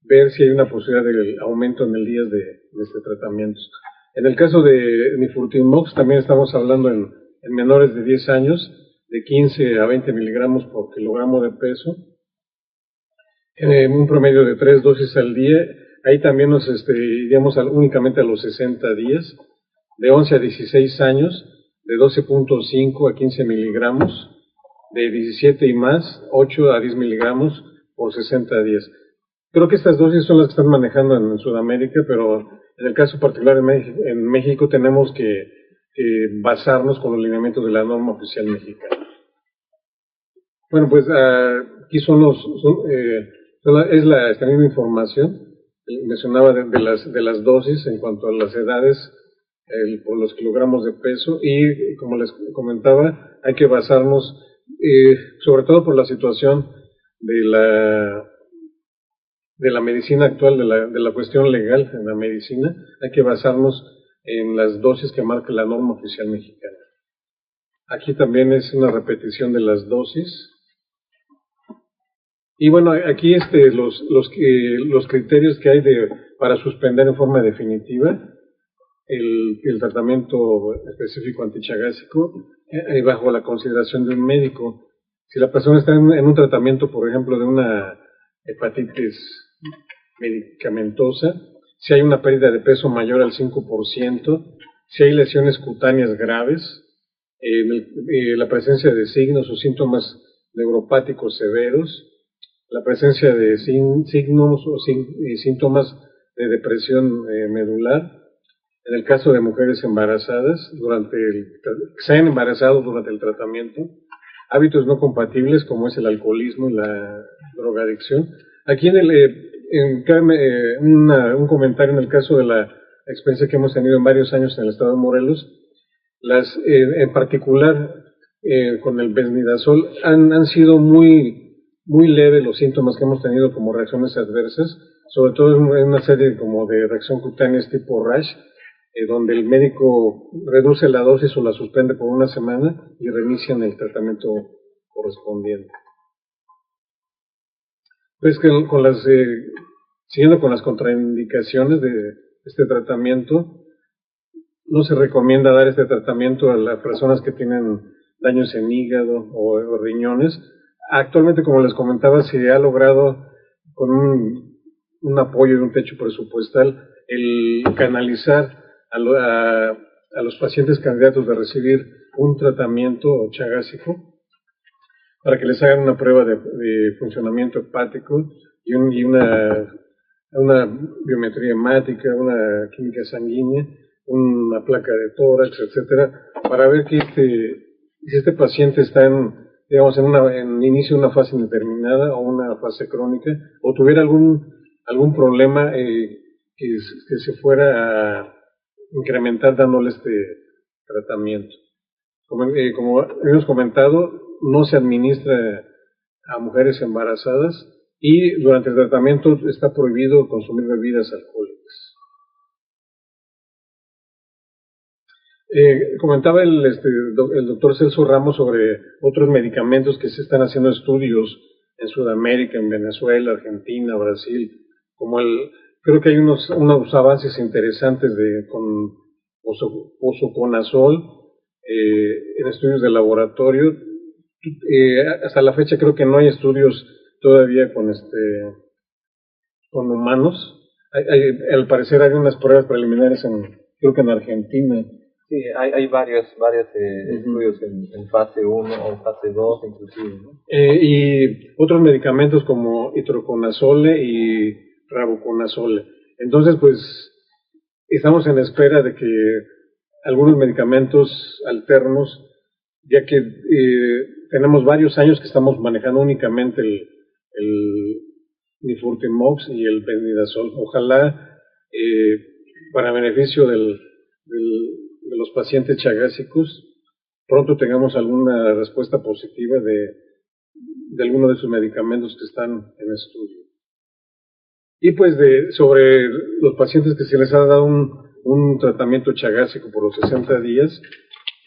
ver si hay una posibilidad de aumento en el días de este tratamiento. En el caso de Nifurtimox también estamos hablando en menores de 10 años, de 15 a 20 miligramos por kilogramo de peso, un promedio de 3 dosis al día. Ahí también nos iríamos únicamente a los 60 días, de 11 a 16 años, de 12.5 a 15 miligramos, de 17 y más, 8 a 10 miligramos por 60 días. Creo que estas dosis son las que están manejando en Sudamérica, pero en el caso particular en México tenemos que basarnos con los lineamientos de la norma oficial mexicana. Bueno, pues aquí es esta misma información. Mencionaba de las dosis en cuanto a las edades por los kilogramos de peso, y como les comentaba, hay que basarnos sobre todo por la situación de la medicina actual, de la cuestión legal en la medicina, hay que basarnos en las dosis que marca la norma oficial mexicana. Aquí también es una repetición de las dosis. Y bueno, aquí los criterios que hay para suspender en forma definitiva el tratamiento específico antichagásico bajo la consideración de un médico. Si la persona está en un tratamiento, por ejemplo, de una hepatitis medicamentosa, si hay una pérdida de peso mayor al 5%, si hay lesiones cutáneas graves, la presencia de signos o síntomas neuropáticos severos, la presencia de signos o síntomas de depresión medular, en el caso de mujeres embarazadas, que se hayan embarazado durante el tratamiento, hábitos no compatibles como es el alcoholismo y la drogadicción. Aquí un comentario en el caso de la experiencia que hemos tenido en varios años en el estado de Morelos, en particular con el Bendidazol han sido muy leves los síntomas que hemos tenido como reacciones adversas, sobre todo en una serie como de reacción cutánea tipo rash, donde el médico reduce la dosis o la suspende por una semana y reinician el tratamiento correspondiente. Pues siguiendo con las contraindicaciones de este tratamiento, no se recomienda dar este tratamiento a las personas que tienen daños en hígado o riñones. Actualmente, como les comentaba, se ha logrado con un apoyo de un techo presupuestal el canalizar a los pacientes candidatos de recibir un tratamiento chagásico para que les hagan una prueba de funcionamiento hepático y una biometría hemática, una química sanguínea, una placa de tórax, etcétera, para ver que si este paciente está en inicio de una fase indeterminada o una fase crónica, o tuviera algún problema que se fuera a incrementar dándole este tratamiento. Como hemos comentado, no se administra a mujeres embarazadas y durante el tratamiento está prohibido consumir bebidas alcohólicas. Comentaba el doctor Celso Ramos sobre otros medicamentos que se están haciendo estudios en Sudamérica, en Venezuela, Argentina, Brasil, creo que hay unos avances interesantes con ozoconazol en estudios de laboratorio. Hasta la fecha creo que no hay estudios todavía con humanos. Al parecer hay unas pruebas preliminares creo que en Argentina. Sí, hay varios estudios en fase 1 o fase 2 inclusive, ¿no? Y otros medicamentos como itraconazole y rabuconazole. Entonces, pues, estamos en espera de que algunos medicamentos alternos, ya que tenemos varios años que estamos manejando únicamente el nifurtimox y el benidazol. Ojalá, para beneficio de los pacientes chagásicos, pronto tengamos alguna respuesta positiva de alguno de esos medicamentos que están en estudio. Y pues sobre los pacientes que se les ha dado un tratamiento chagásico por los 60 días,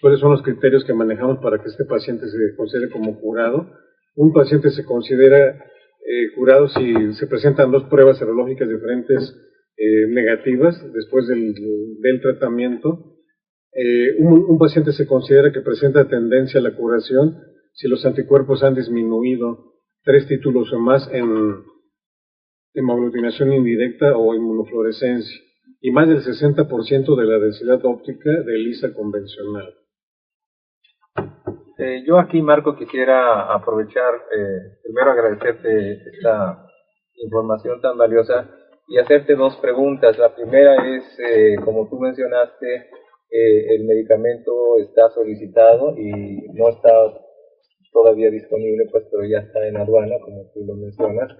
¿cuáles son los criterios que manejamos para que este paciente se considere como curado? Un paciente se considera curado si se presentan 2 pruebas serológicas diferentes negativas después del tratamiento. Un paciente se considera que presenta tendencia a la curación si los anticuerpos han disminuido 3 títulos o más en hemoaglutinación indirecta o inmunofluorescencia y más del 60% de la densidad óptica de ELISA convencional. Yo aquí, Marco, quisiera aprovechar, primero agradecerte esta información tan valiosa y hacerte 2 preguntas. La primera es, como tú mencionaste, el medicamento está solicitado y no está todavía disponible, pues, pero ya está en aduana, como tú lo mencionas.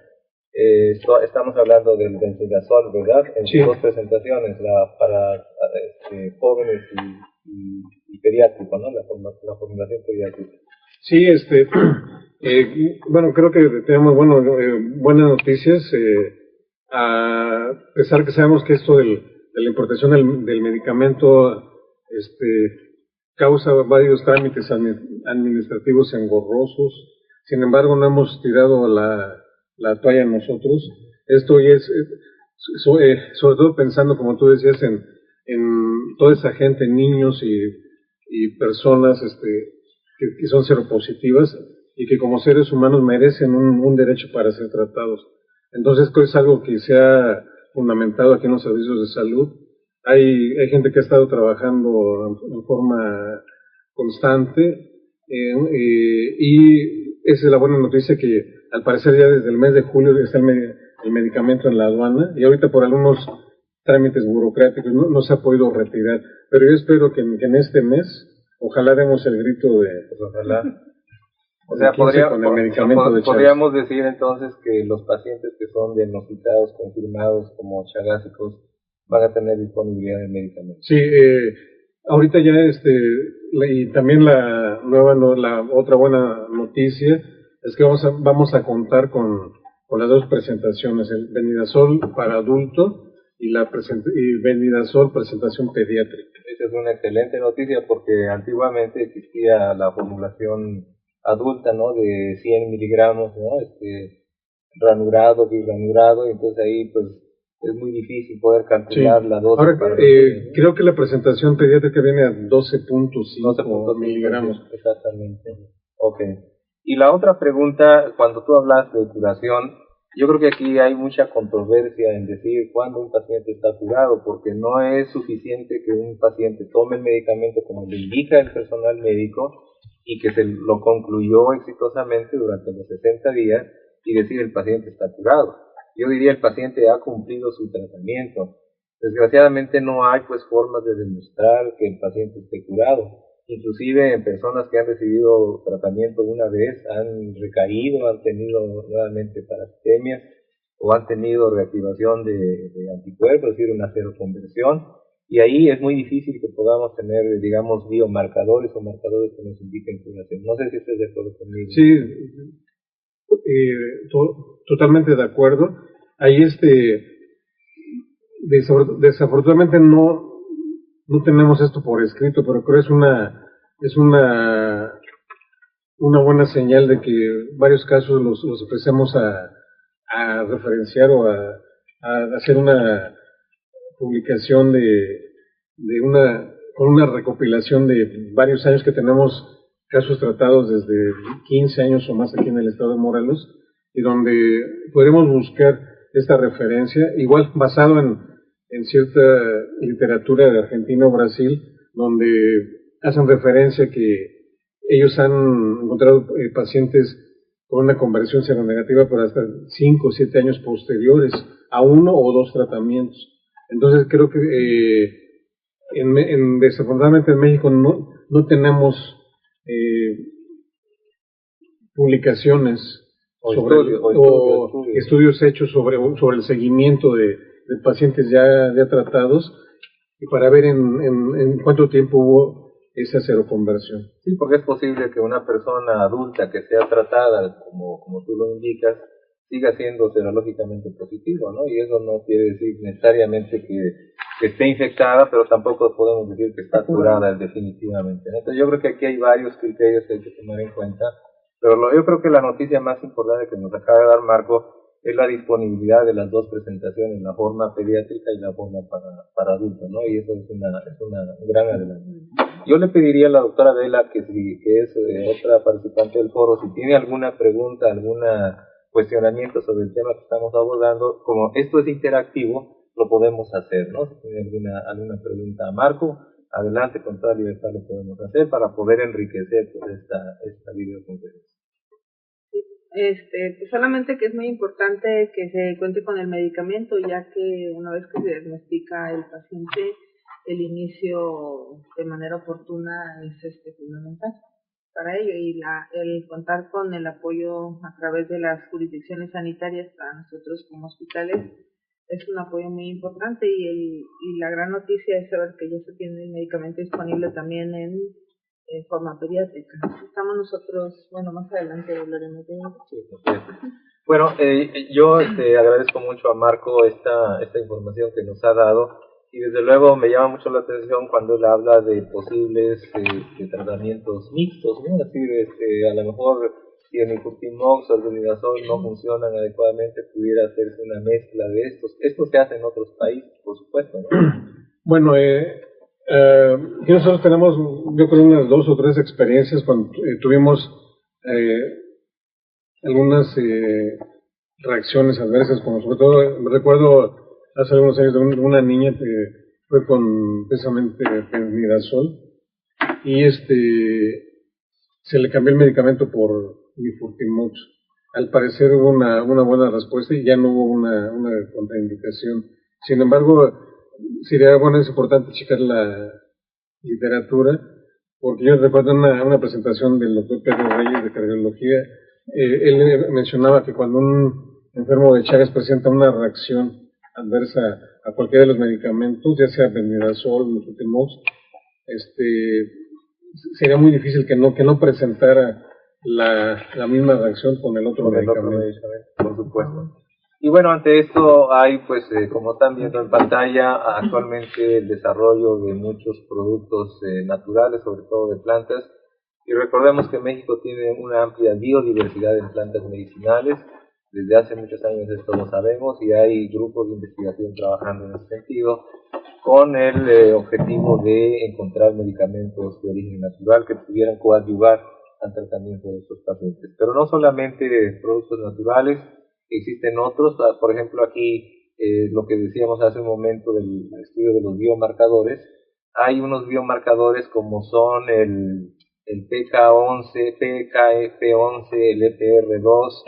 Estamos hablando del benfidazol, ¿verdad? En Sí. sus 2 presentaciones, para jóvenes y pediátrico, ¿no? La formulación pediátrica. Sí, bueno, creo que tenemos buenas noticias, a pesar que sabemos que esto de la importación del medicamento causa varios trámites administrativos engorrosos. Sin embargo, no hemos tirado la toalla nosotros. Esto es, sobre todo pensando, como tú decías, en toda esa gente, niños y personas que son seropositivas y que como seres humanos merecen un derecho para ser tratados. Entonces, esto es algo que se ha fundamentado aquí en los servicios de salud. Hay gente que ha estado trabajando en forma constante y esa es la buena noticia, que al parecer ya desde el mes de julio está el medicamento en la aduana y ahorita por algunos trámites burocráticos no se ha podido retirar, pero yo espero que en este mes ojalá demos el grito de pues ojalá. O sea, con el medicamento de podríamos decir entonces que los pacientes que son diagnosticados, confirmados como chagásicos, van a tener disponibilidad del medicamento. Sí, ahorita ya y también la otra buena noticia es que vamos a contar con las 2 presentaciones, el benidazol para adulto y benidazol presentación pediátrica. Esa es una excelente noticia porque antiguamente existía la formulación adulta, ¿no? De 100 miligramos, ¿no? Ranurado, bigranurado, y entonces ahí pues es muy difícil poder calcular Sí. la dosis. Ahora, creo que la presentación pediátrica viene a 12.5 miligramos. Exactamente. Ok. Y la otra pregunta, cuando tú hablas de curación, yo creo que aquí hay mucha controversia en decir cuándo un paciente está curado, porque no es suficiente que un paciente tome el medicamento como le indica el personal médico y que se lo concluyó exitosamente durante los 60 días y decir el paciente está curado. Yo diría el paciente ha cumplido su tratamiento. Desgraciadamente no hay pues formas de demostrar que el paciente esté curado. Inclusive en personas que han recibido tratamiento una vez han recaído, han tenido nuevamente parasitemias o han tenido reactivación de anticuerpos, es decir, una seroconversión. Y ahí es muy difícil que podamos tener, digamos, biomarcadores o marcadores que nos indiquen curación. No sé si estás de acuerdo conmigo. Sí, totalmente de acuerdo. Ahí desafortunadamente no tenemos esto por escrito, pero creo que es una buena señal de que varios casos los empecemos a referenciar o a hacer una publicación con una recopilación de varios años que tenemos casos tratados desde 15 años o más aquí en el estado de Morelos, y donde podremos buscar esta referencia, igual basado en cierta literatura de Argentina o Brasil, donde hacen referencia que ellos han encontrado pacientes con una conversión seronegativa por hasta 5 o 7 años posteriores a uno o dos tratamientos. Entonces creo que desafortunadamente en México no tenemos publicaciones o estudios hechos sobre el seguimiento de pacientes ya tratados y para ver en cuánto tiempo hubo esa seroconversión. Sí, porque es posible que una persona adulta que sea tratada, como tú lo indicas, siga siendo serológicamente positivo, ¿no? Y eso no quiere decir necesariamente que esté infectada, pero tampoco podemos decir que está curada definitivamente. Entonces yo creo que aquí hay varios criterios que hay que tomar en cuenta, pero yo creo que la noticia más importante que nos acaba de dar Marco es la disponibilidad de las dos presentaciones, la forma pediátrica y la forma para adultos, ¿no? Y eso es una gran adelanto. Yo le pediría a la doctora Vela que es otra participante del foro, si tiene alguna pregunta, alguna cuestionamiento sobre el tema que estamos abordando, como esto es interactivo, lo podemos hacer, ¿no? Si tiene alguna pregunta a Marco, adelante, con toda libertad lo podemos hacer para poder enriquecer pues, esta videoconferencia. Pues solamente que es muy importante que se cuente con el medicamento, ya que una vez que se diagnostica el paciente, el inicio de manera oportuna es fundamental para ello, y el contar con el apoyo a través de las jurisdicciones sanitarias para nosotros como hospitales es un apoyo muy importante, y la gran noticia es saber que ya se tiene el medicamento disponible también en forma pediátrica. Estamos nosotros, más adelante hablaremos de ello. Sí, bueno, yo agradezco mucho a Marco esta información que nos ha dado, y desde luego me llama mucho la atención cuando él habla de posibles tratamientos mixtos, ¿no? Es decir, a lo mejor si el Nifurtimox o el Dronidazol no funcionan adecuadamente, pudiera hacerse una mezcla de estos. Esto se hace en otros países, por supuesto, ¿no? Bueno, aquí nosotros tenemos, yo creo, unas 2 o 3 experiencias cuando tuvimos algunas reacciones adversas, como sobre todo, recuerdo hace algunos años de una niña que fue con precisamente Pemidazol y se le cambió el medicamento por Nifurtimox. Al parecer hubo una buena respuesta y ya no hubo una contraindicación. Sin embargo, es importante checar la literatura, porque yo recuerdo una presentación del doctor Pedro Reyes de cardiología. Él mencionaba que cuando un enfermo de Chagas presenta una reacción adversa a cualquiera de los medicamentos, ya sea Bendidazol, Nifurtimox, sería muy difícil que no presentara la misma reacción con el otro medicamento. Por supuesto. Y bueno, ante esto hay, pues, como están viendo en pantalla, actualmente el desarrollo de muchos productos naturales, sobre todo de plantas. Y recordemos que México tiene una amplia biodiversidad en plantas medicinales. Desde hace muchos años esto lo sabemos y hay grupos de investigación trabajando en ese sentido con el objetivo de encontrar medicamentos de origen natural que pudieran coadyuvar al tratamiento de estos pacientes. Pero no solamente productos naturales, existen otros, por ejemplo aquí lo que decíamos hace un momento del estudio de los biomarcadores. Hay unos biomarcadores como son el PK11, PKF11, el EPR2,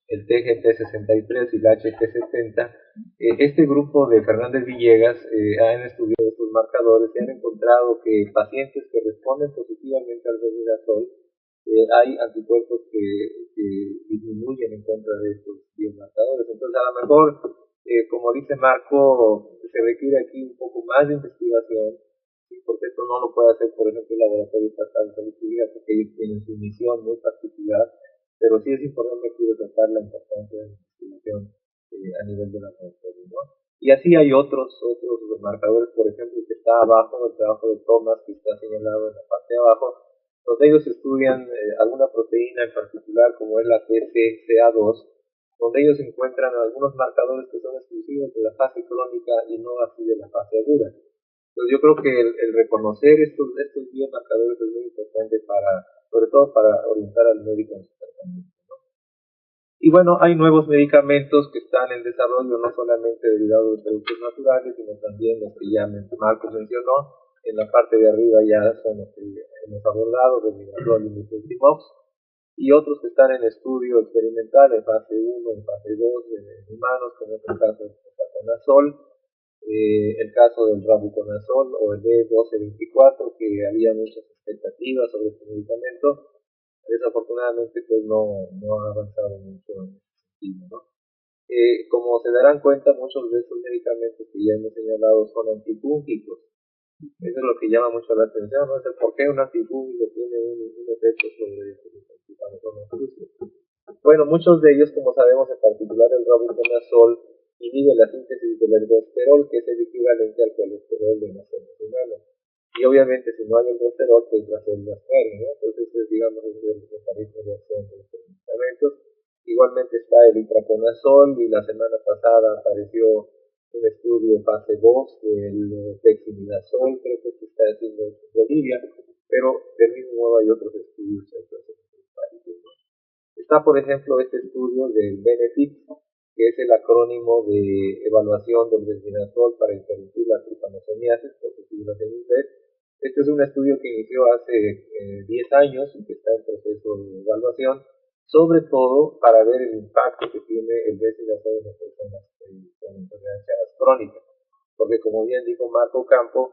el TGP63 y el HP70. Este grupo de Fernández Villegas han estudiado estos marcadores y han encontrado que pacientes que responden positivamente al Bendidazol, hay anticuerpos que disminuyen en contra de estos biomarcadores. Entonces, a lo mejor, como dice Marco, se requiere aquí un poco más de investigación, ¿sí? Porque esto no lo puede hacer, por ejemplo, el Laboratorio Estatal de Salud Pública, porque ellos tienen su misión muy particular, pero sí es importante aquí resaltar la importancia de la investigación a nivel de laboratorio, ¿no? Y así hay otros marcadores, por ejemplo, que está abajo, el trabajo de Thomas, que está señalado en la parte de abajo, donde ellos estudian alguna proteína en particular, como es la TCCA2, donde ellos encuentran algunos marcadores que son exclusivos de la fase crónica y no así de la fase aguda. Entonces yo creo que el reconocer estos biomarcadores es muy importante sobre todo para orientar al médico en su tratamiento, ¿no? Y bueno, hay nuevos medicamentos que están en desarrollo, no solamente derivados de productos naturales, sino también los que ya Marcos mencionó. En la parte de arriba ya son los que hemos abordado, del Migralol y Mifeprimox, y otros que están en estudio experimental, en fase 1, en fase 2, en humanos, como es el caso del Fluconazol, el caso del Rabuconazol o el D1224, que había muchas expectativas sobre este medicamento. Desafortunadamente pues no ha avanzado mucho en ese sentido, ¿no? Como se darán cuenta, muchos de estos medicamentos que ya hemos señalado son antifúngicos. Eso es lo que llama mucho la atención, ¿no? Es el por qué un antifúngico tiene un efecto sobre el. Bueno, muchos de ellos, como sabemos, en particular el Rabuconazol, inhibe la síntesis del ergosterol, que es el equivalente al colesterol de las células humanas. Y obviamente, si no hay ergosterol, pues las células mueren, ¿no? Entonces, digamos, es el mecanismo de acción de estos medicamentos. Igualmente está el itraconazol, y la semana pasada apareció un estudio fase 2 del deximidazol, creo que se está haciendo en Bolivia, pero del mismo modo hay otros estudios en otros países, ¿no? Está, por ejemplo, este estudio del BENEFIT, que es el acrónimo de evaluación del desvinazol para interrumpir la tripanosomiasis, por sus siglas en inglés. Este es un estudio que inició hace 10 años y que está en proceso de evaluación, sobre todo para ver el impacto que tiene el desvinazol en las personas con enfermedades crónicas. Porque, como bien dijo Marco Campo,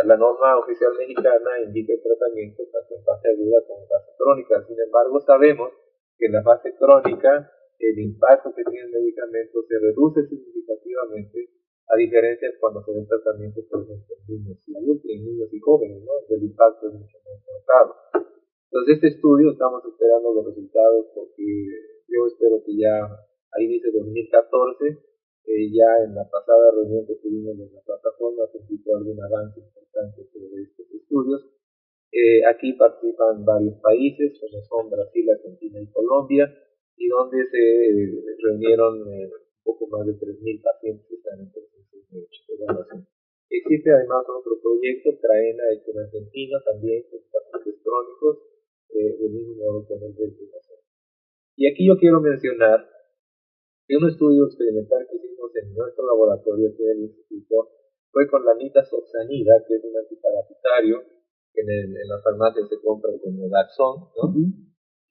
la norma oficial mexicana indica el tratamiento tanto en fase aguda como en fase crónica. Sin embargo, sabemos que en la fase crónica el impacto que tiene el medicamento se reduce significativamente, a diferencia de cuando se da tratamiento, por ejemplo, en niños y adultos, en niños y jóvenes, ¿no? El impacto es mucho más marcado. Entonces, este estudio estamos esperando los resultados, porque yo espero que ya, ahí dice 2014, ya en la pasada reunión que tuvimos en la plataforma se indicó algún avance importante sobre estos estudios. Aquí participan varios países, como son Brasil, Argentina y Colombia, y donde se reunieron un poco más de 3.000 pacientes que están en proceso de evaluación. Existe además otro proyecto, TRAENA, hecho en Argentina, también con pacientes crónicos, del mismo modo con el ventilador. Y aquí yo quiero mencionar que un estudio experimental que hicimos en nuestro laboratorio aquí en el instituto fue con la nitazoxanida, que es un antiparasitario que en las farmacias se compra como Daxón, ¿no?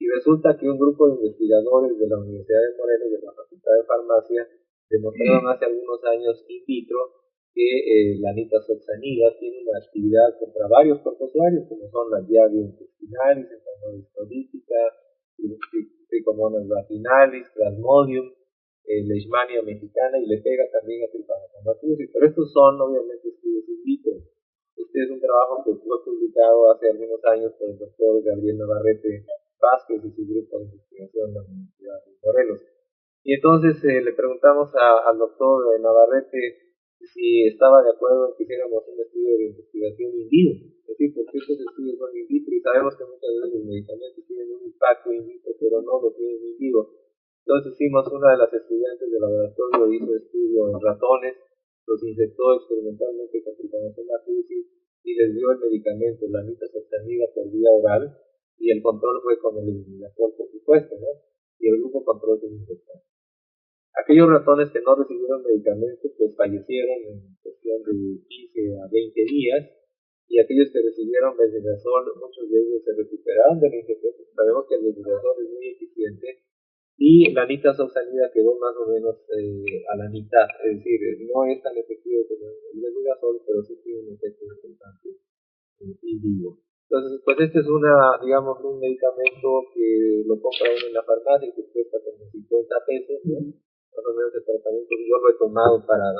Y resulta que un grupo de investigadores de la Universidad de Morelos, de la Facultad de Farmacia, demostraron hace algunos años in vitro que la nitazoxanida tiene una actividad contra varios protozoarios, como son la Giardia intestinalis, Entamoeba stolítica, Trichomonas vaginalis, Plasmodium, Leishmania mexicana, y le pega también a Trypanosoma cruzi. Pero estos son obviamente estudios in vitro. Este es un trabajo que fue publicado hace algunos años por el doctor Gabriel Navarrete Vázquez y su grupo de investigación en la Universidad de Morelos. Y entonces le preguntamos al doctor Navarrete si estaba de acuerdo en que hiciéramos un estudio de investigación in vivo. Es decir, porque estos estudios son in vitro y sabemos que muchas veces los medicamentos tienen un impacto in vitro, pero no lo tienen in vivo. Entonces hicimos, una de las estudiantes del laboratorio hizo estudio en ratones, los inyectó experimentalmente con Trypanosoma cruzi y les dio el medicamento, la nitazoxanida, por vía oral, y el control fue con el eliminador, por supuesto, ¿no? Y el grupo control se inyectó. Aquellos ratones que no recibieron medicamentos, pues fallecieron en cuestión de 15 a 20 días, y aquellos que recibieron benznidazol, muchos de ellos se recuperaron de la infección. Sabemos que el benznidazol es muy eficiente, y la nitazoxanida quedó más o menos a la mitad, es decir, no es tan efectivo como el benznidazol, pero sí tiene un efecto importante in vivo. Entonces, pues este es digamos, un medicamento que lo compra uno en la farmacia y que cuesta como 50 pesos, ¿no? Más o menos el tratamiento yo lo he tomado para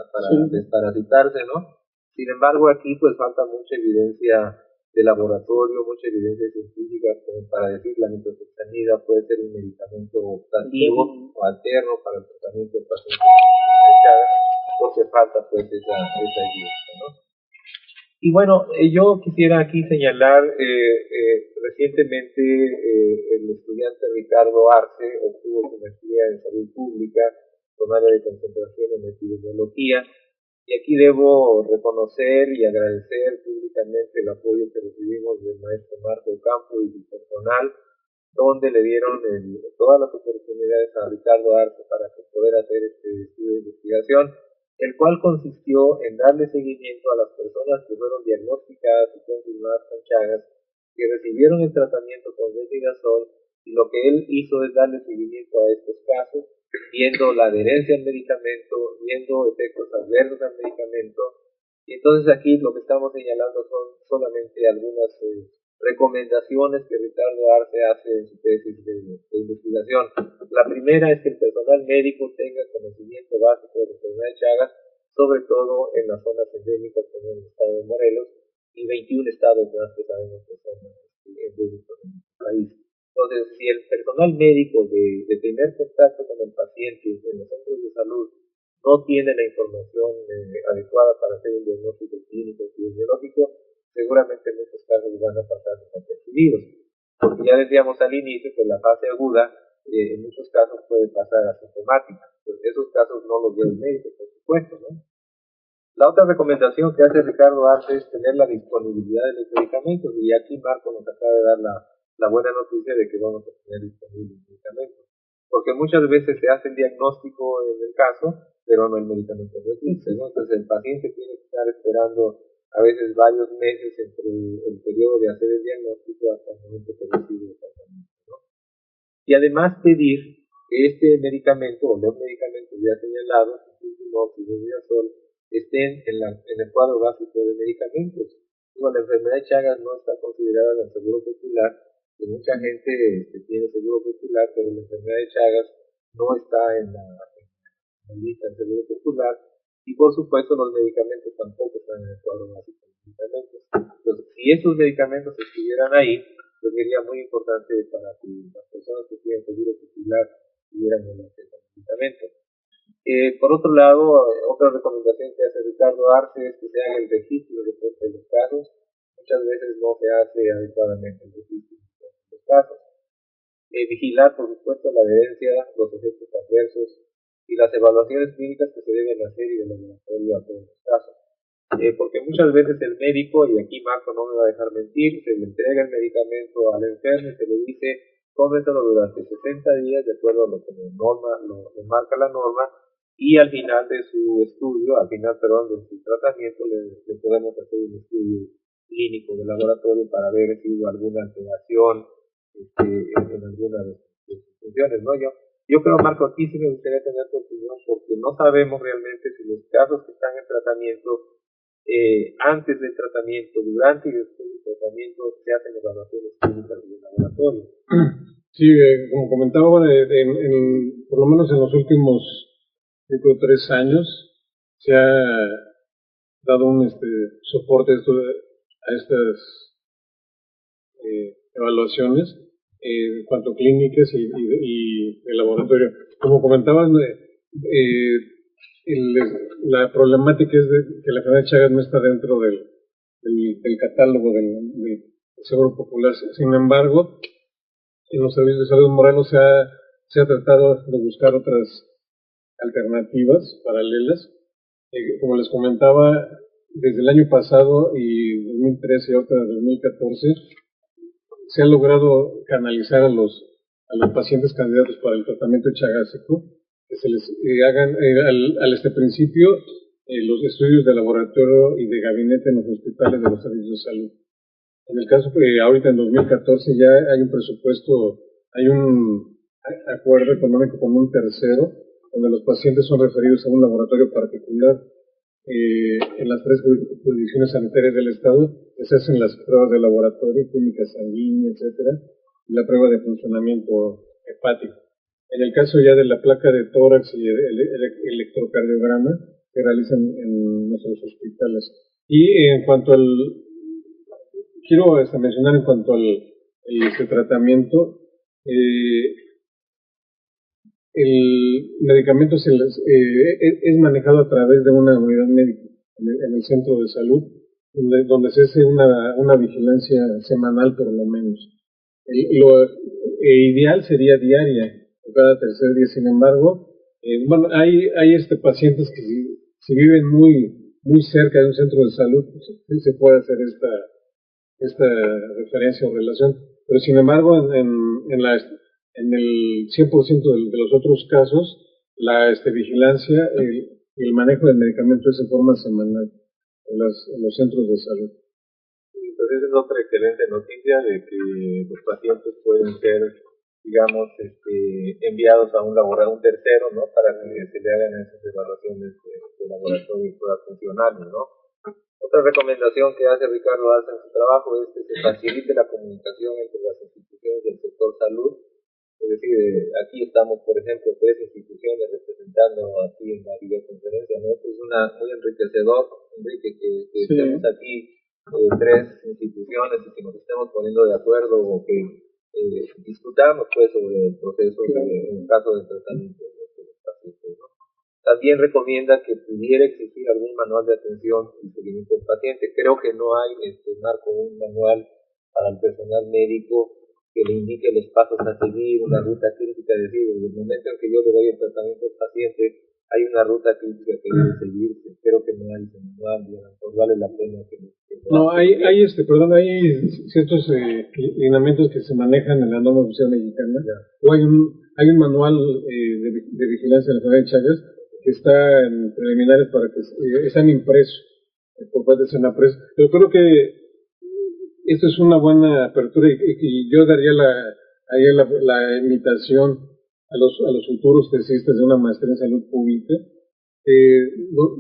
desparasitarse, ¿no? Sin embargo, aquí pues falta mucha evidencia de laboratorio, mucha evidencia científica como para decir la nitazoxanida puede ser un medicamento optativo o alterno para el tratamiento de pacientes porque falta pues esa evidencia, ¿no? Y bueno, yo quisiera aquí señalar, recientemente el estudiante Ricardo Arce obtuvo su maestría en salud pública con área de concentración en epidemiología, y aquí debo reconocer y agradecer públicamente el apoyo que recibimos del maestro Marco Campo y su personal, donde le dieron todas las oportunidades a Ricardo Arce para poder hacer este estudio de investigación, el cual consistió en darle seguimiento a las personas que fueron diagnosticadas y confirmadas con Chagas, que recibieron el tratamiento con Metridazol, y lo que él hizo es darle seguimiento a estos casos, viendo la adherencia al medicamento, viendo efectos adversos al medicamento. Y entonces aquí lo que estamos señalando son solamente algunas recomendaciones que Ricardo Arce hace en su tesis de investigación. La primera es que el personal médico tenga conocimiento básico de la enfermedad de Chagas, sobre todo en las zonas endémicas como en el estado de Morelos y 21 estados más que sabemos que son endémicos en el país. Entonces, si el personal médico de primer contacto con el paciente en los centros de salud no tiene la información adecuada para hacer el diagnóstico clínico y biológico, seguramente en muchos casos van a pasar desapercibidos. Porque ya decíamos al inicio que la fase aguda en muchos casos puede pasar asintomática. Pues esos casos no los ve el médico, por supuesto, ¿no? La otra recomendación que hace Ricardo Arce es tener la disponibilidad de los medicamentos, y aquí Marco nos acaba de dar la buena noticia de que vamos a tener disponibles medicamentos. Porque muchas veces se hace el diagnóstico en el caso, pero no el medicamento no existe, ¿no? Entonces el paciente tiene que estar esperando a veces varios meses entre el periodo de hacer el diagnóstico hasta el momento que recibe el tratamiento, ¿no? Y además pedir que este medicamento o los medicamentos ya señalados, Infliximab y Metridazol, estén en el cuadro básico de medicamentos. La enfermedad de Chagas no está considerada en el Seguro Popular, que mucha gente tiene Seguro Popular, pero la enfermedad de Chagas no está en la lista del Seguro Popular, y por supuesto los medicamentos tampoco están en el cuadro básico de medicamentos. Entonces, si esos medicamentos estuvieran ahí, pues sería muy importante para que las personas que tienen Seguro Popular tuvieran el acceso al medicamento. Por otro lado, otra recomendación que hace Ricardo Arce es que se haga el registro de los casos. Muchas veces no se hace adecuadamente el registro de los casos. Vigilar, por supuesto, la adherencia, los efectos adversos y las evaluaciones clínicas que se deben hacer y del laboratorio a todos los casos. Porque muchas veces el médico, y aquí Marco no me va a dejar mentir, se le entrega el medicamento al enfermo y se le dice, tómeselo durante 60 días de acuerdo a lo que lo marca la norma, y al final de su estudio, de su tratamiento, le podemos hacer un estudio clínico de laboratorio para ver si hubo alguna alteración en alguna de sus funciones, ¿no? Yo creo, Marco, aquí sí me gustaría tener tu opinión, porque no sabemos realmente si los casos que están en tratamiento, antes del tratamiento, durante y después del tratamiento, se hacen evaluaciones clínicas de laboratorio. Sí, como comentaba, por lo menos en los últimos 3 años se ha dado un soporte a estas evaluaciones en cuanto a clínicas y de laboratorio. Como comentaban, la problemática es que la enfermedad de Chagas no está dentro del catálogo del Seguro Popular. Sin embargo, en los servicios de salud Morelos se ha tratado de buscar otras alternativas paralelas. Como les comentaba, desde el año pasado y 2013 y otra 2014, se ha logrado canalizar a los pacientes candidatos para el tratamiento chagásico, que se les hagan al principio los estudios de laboratorio y de gabinete en los hospitales de los servicios de salud. En el caso que ahorita en 2014 ya hay un presupuesto, hay un acuerdo económico con un tercero, donde los pacientes son referidos a un laboratorio particular en las 3 jurisdicciones sanitarias del Estado. Se hacen las pruebas de laboratorio, química sanguínea, etcétera, y la prueba de funcionamiento hepático. En el caso ya de la placa de tórax y el electrocardiograma, se realizan en nuestros hospitales. Y en cuanto quiero mencionar en cuanto al tratamiento, el medicamento es manejado a través de una unidad médica en el centro de salud, donde se hace una vigilancia semanal por lo menos. Lo ideal sería diaria, cada tercer día. Sin embargo, hay pacientes que si viven muy cerca de un centro de salud, pues, se puede hacer esta referencia o relación. pero sin embargo en el 100% de los otros casos, la vigilancia y el manejo del medicamento es en forma semanal en los centros de salud. Entonces es otra excelente noticia de que los pacientes pueden ser, digamos, enviados a un laboratorio, un tercero, ¿no? Para que se le hagan esas evaluaciones de laboratorio y puedan funcionar, ¿no? Otra recomendación que hace Ricardo Arce en su trabajo es que se facilite la comunicación entre las instituciones del sector salud. Es decir, aquí estamos, por ejemplo, 3 instituciones representando aquí en la videoconferencia, ¿no? Esto es muy enriquecedor, Enrique, que estemos aquí 3 instituciones y que nos estemos poniendo de acuerdo o que discutamos pues sobre el proceso en el caso de tratamiento de los pacientes, ¿no? También recomienda que pudiera existir algún manual de atención y seguimiento del paciente. Creo que no hay, Marco, un manual para el personal médico que le indique los pasos a seguir, una ruta crítica, es decir, desde el momento en que yo le doy el tratamiento al paciente, hay una ruta crítica que debe seguirse. Creo que no hay ese manual, pues vale la pena que no, hay ciertos lineamientos que se manejan en la norma oficial mexicana, o hay un manual de vigilancia de la enfermedad de Chagas que está en preliminares para que están impresos por parte de Senapres. Yo creo que esto es una buena apertura y yo daría la invitación a los futuros tesistas de una maestría en salud pública,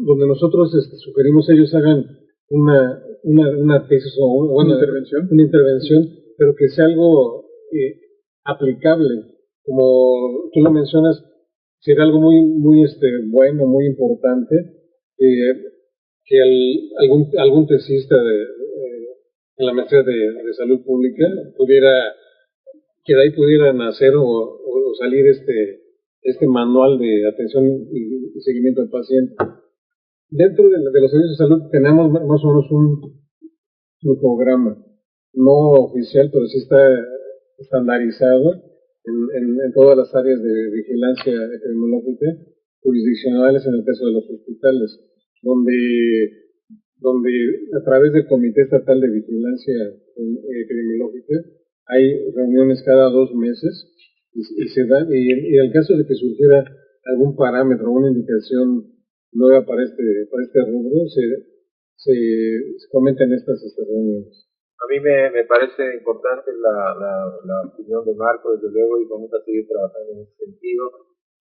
donde nosotros sugerimos ellos hagan una tesis o una intervención, pero que sea algo aplicable. Como tú lo mencionas, sería algo muy bueno, muy importante, que algún tesista en la maestría de salud pública que de ahí pudiera nacer o salir este manual de atención y seguimiento al paciente. Dentro de los servicios de salud tenemos más o menos un programa, no oficial, pero sí está estandarizado en todas las áreas de vigilancia epidemiológica jurisdiccionales en el caso de los hospitales, donde a través del Comité Estatal de Vigilancia Epidemiológica hay reuniones cada 2 meses y se dan, y en el caso de que surgiera algún parámetro, una indicación nueva para este rubro, se comentan estas reuniones. A mí me parece importante la opinión de Marco, desde luego, y vamos a seguir trabajando en ese sentido.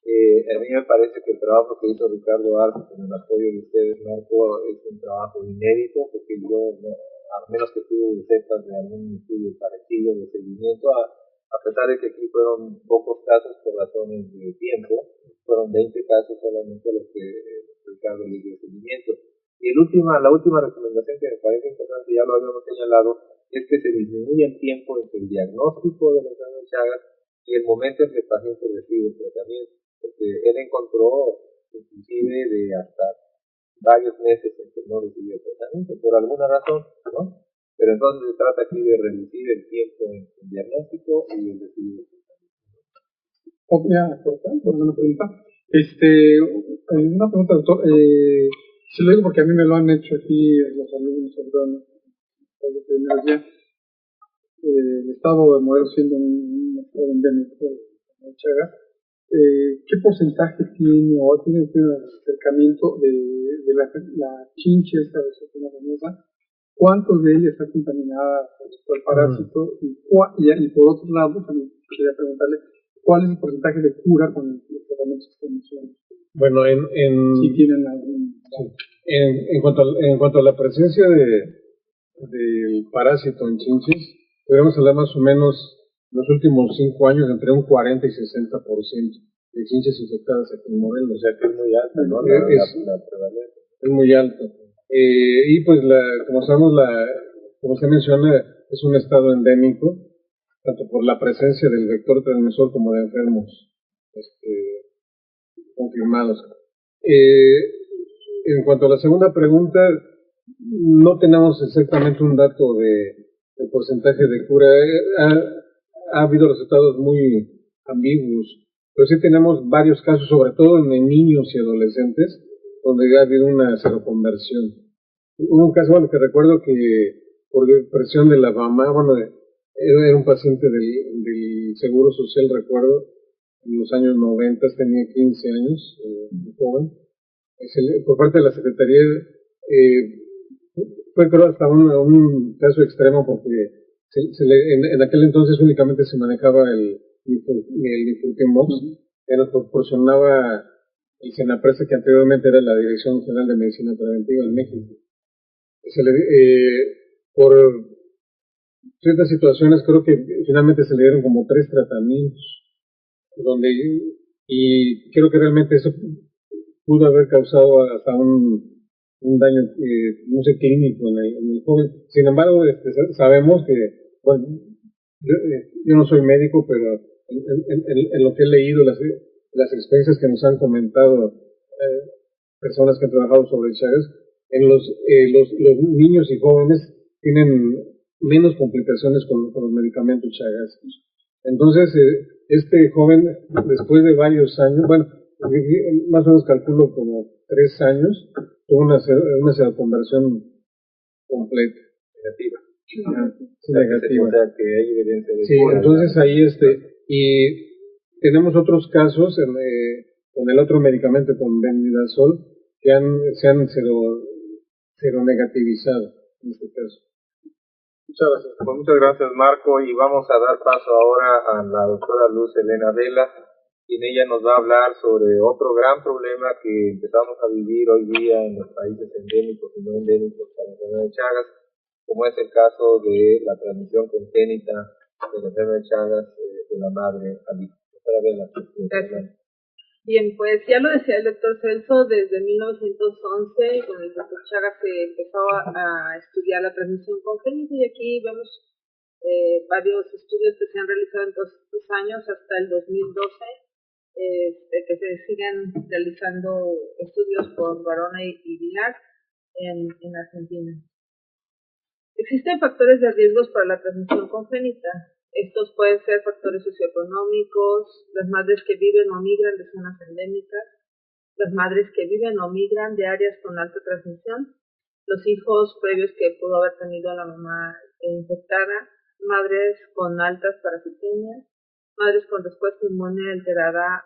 A mí me parece que el trabajo que hizo Ricardo Arce con el apoyo de ustedes, Marco, es un trabajo inédito, porque yo, a menos que tú sepas de algún estudio parecido de seguimiento, a pesar de que aquí fueron pocos casos por razones de tiempo, fueron 20 casos solamente a los que Ricardo le dio seguimiento. Y la última recomendación que me parece importante, ya lo habíamos señalado, es que se disminuya el tiempo entre el diagnóstico de la enfermedad de Chagas y el momento en que el paciente recibe el tratamiento, porque él encontró inclusive de hasta varios meses en que no recibió el tratamiento, por alguna razón, ¿no? Pero entonces se trata aquí de reducir el tiempo entre el diagnóstico y el recibir el tratamiento. Una pregunta. Una pregunta, doctor. Se lo digo porque a mí me lo han hecho aquí los alumnos, de primer día. El estado de Morelos siendo un estado endémico de Chagas, ¿qué porcentaje tiene o tiene usted un acercamiento de la chinche esta de famosa? ¿Cuántos de ella está contaminada por el parásito? Y por otro lado, también quería preguntarle, ¿cuál es el porcentaje de cura con los tratamientos que mencionan? Bueno, si tienen algún... En cuanto a la presencia del parásito en chinches, podríamos hablar más o menos en los últimos 5 años entre un 40 y 60% de chinches infectadas aquí en Morelos. O sea que es muy alta, ¿no? La prevalencia. Es muy alto. Y pues, como sabemos, como se menciona, es un estado endémico, tanto por la presencia del vector transmisor como de enfermos confirmados. En cuanto a la segunda pregunta, no tenemos exactamente un dato del porcentaje de cura. Ha habido resultados muy ambiguos, pero sí tenemos varios casos, sobre todo en niños y adolescentes, donde ha habido una seroconversión. Hubo un caso que recuerdo que por presión de la mamá, Era un paciente del Seguro Social, recuerdo, en los años 90, tenía 15 años, muy joven. Por parte de la Secretaría, fue creo hasta un caso extremo porque en aquel entonces únicamente se manejaba el Infurquimox, que nos proporcionaba el Senapresa, que anteriormente era la Dirección General de Medicina Preventiva en México. Por ciertas situaciones creo que finalmente se le dieron como 3 tratamientos, y creo que realmente eso pudo haber causado hasta un daño, no sé, clínico en el joven. Sin embargo, sabemos que, bueno, yo no soy médico, pero en lo que he leído, las experiencias que nos han comentado personas que han trabajado sobre Chagas, los niños y jóvenes tienen menos complicaciones con los medicamentos Chagas. Entonces, este joven, después de varios años, bueno, más o menos calculo como 3 años, tuvo una seroconversión completa. Negativa. Sí, negativa. O sea, que hay evidencia de Sí, entonces ahí y tenemos otros casos con el otro medicamento, con Bendidazol, que se han seronegativizado en este caso. Muchas gracias. Pues muchas gracias, Marco, y vamos a dar paso ahora a la doctora Luz Helena Vela, quien ella nos va a hablar sobre otro gran problema que empezamos a vivir hoy día en los países endémicos y no endémicos para la enfermedad de Chagas, como es el caso de la transmisión congénita de la enfermedad de Chagas de la madre al hijo. Doctora Vela. Gracias. Bien, pues ya lo decía el doctor Celso, desde 1911 con el doctor Chagas se empezó a estudiar la transmisión congénita y aquí vemos varios estudios que se han realizado en todos estos años hasta el 2012, que se siguen realizando estudios por Varona y Vilar en Argentina. Existen factores de riesgos para la transmisión congénita. Estos pueden ser factores socioeconómicos, las madres que viven o migran de zonas endémicas, las madres que viven o migran de áreas con alta transmisión, los hijos previos que pudo haber tenido la mamá infectada, madres con altas parasitemias, madres con respuesta inmune alterada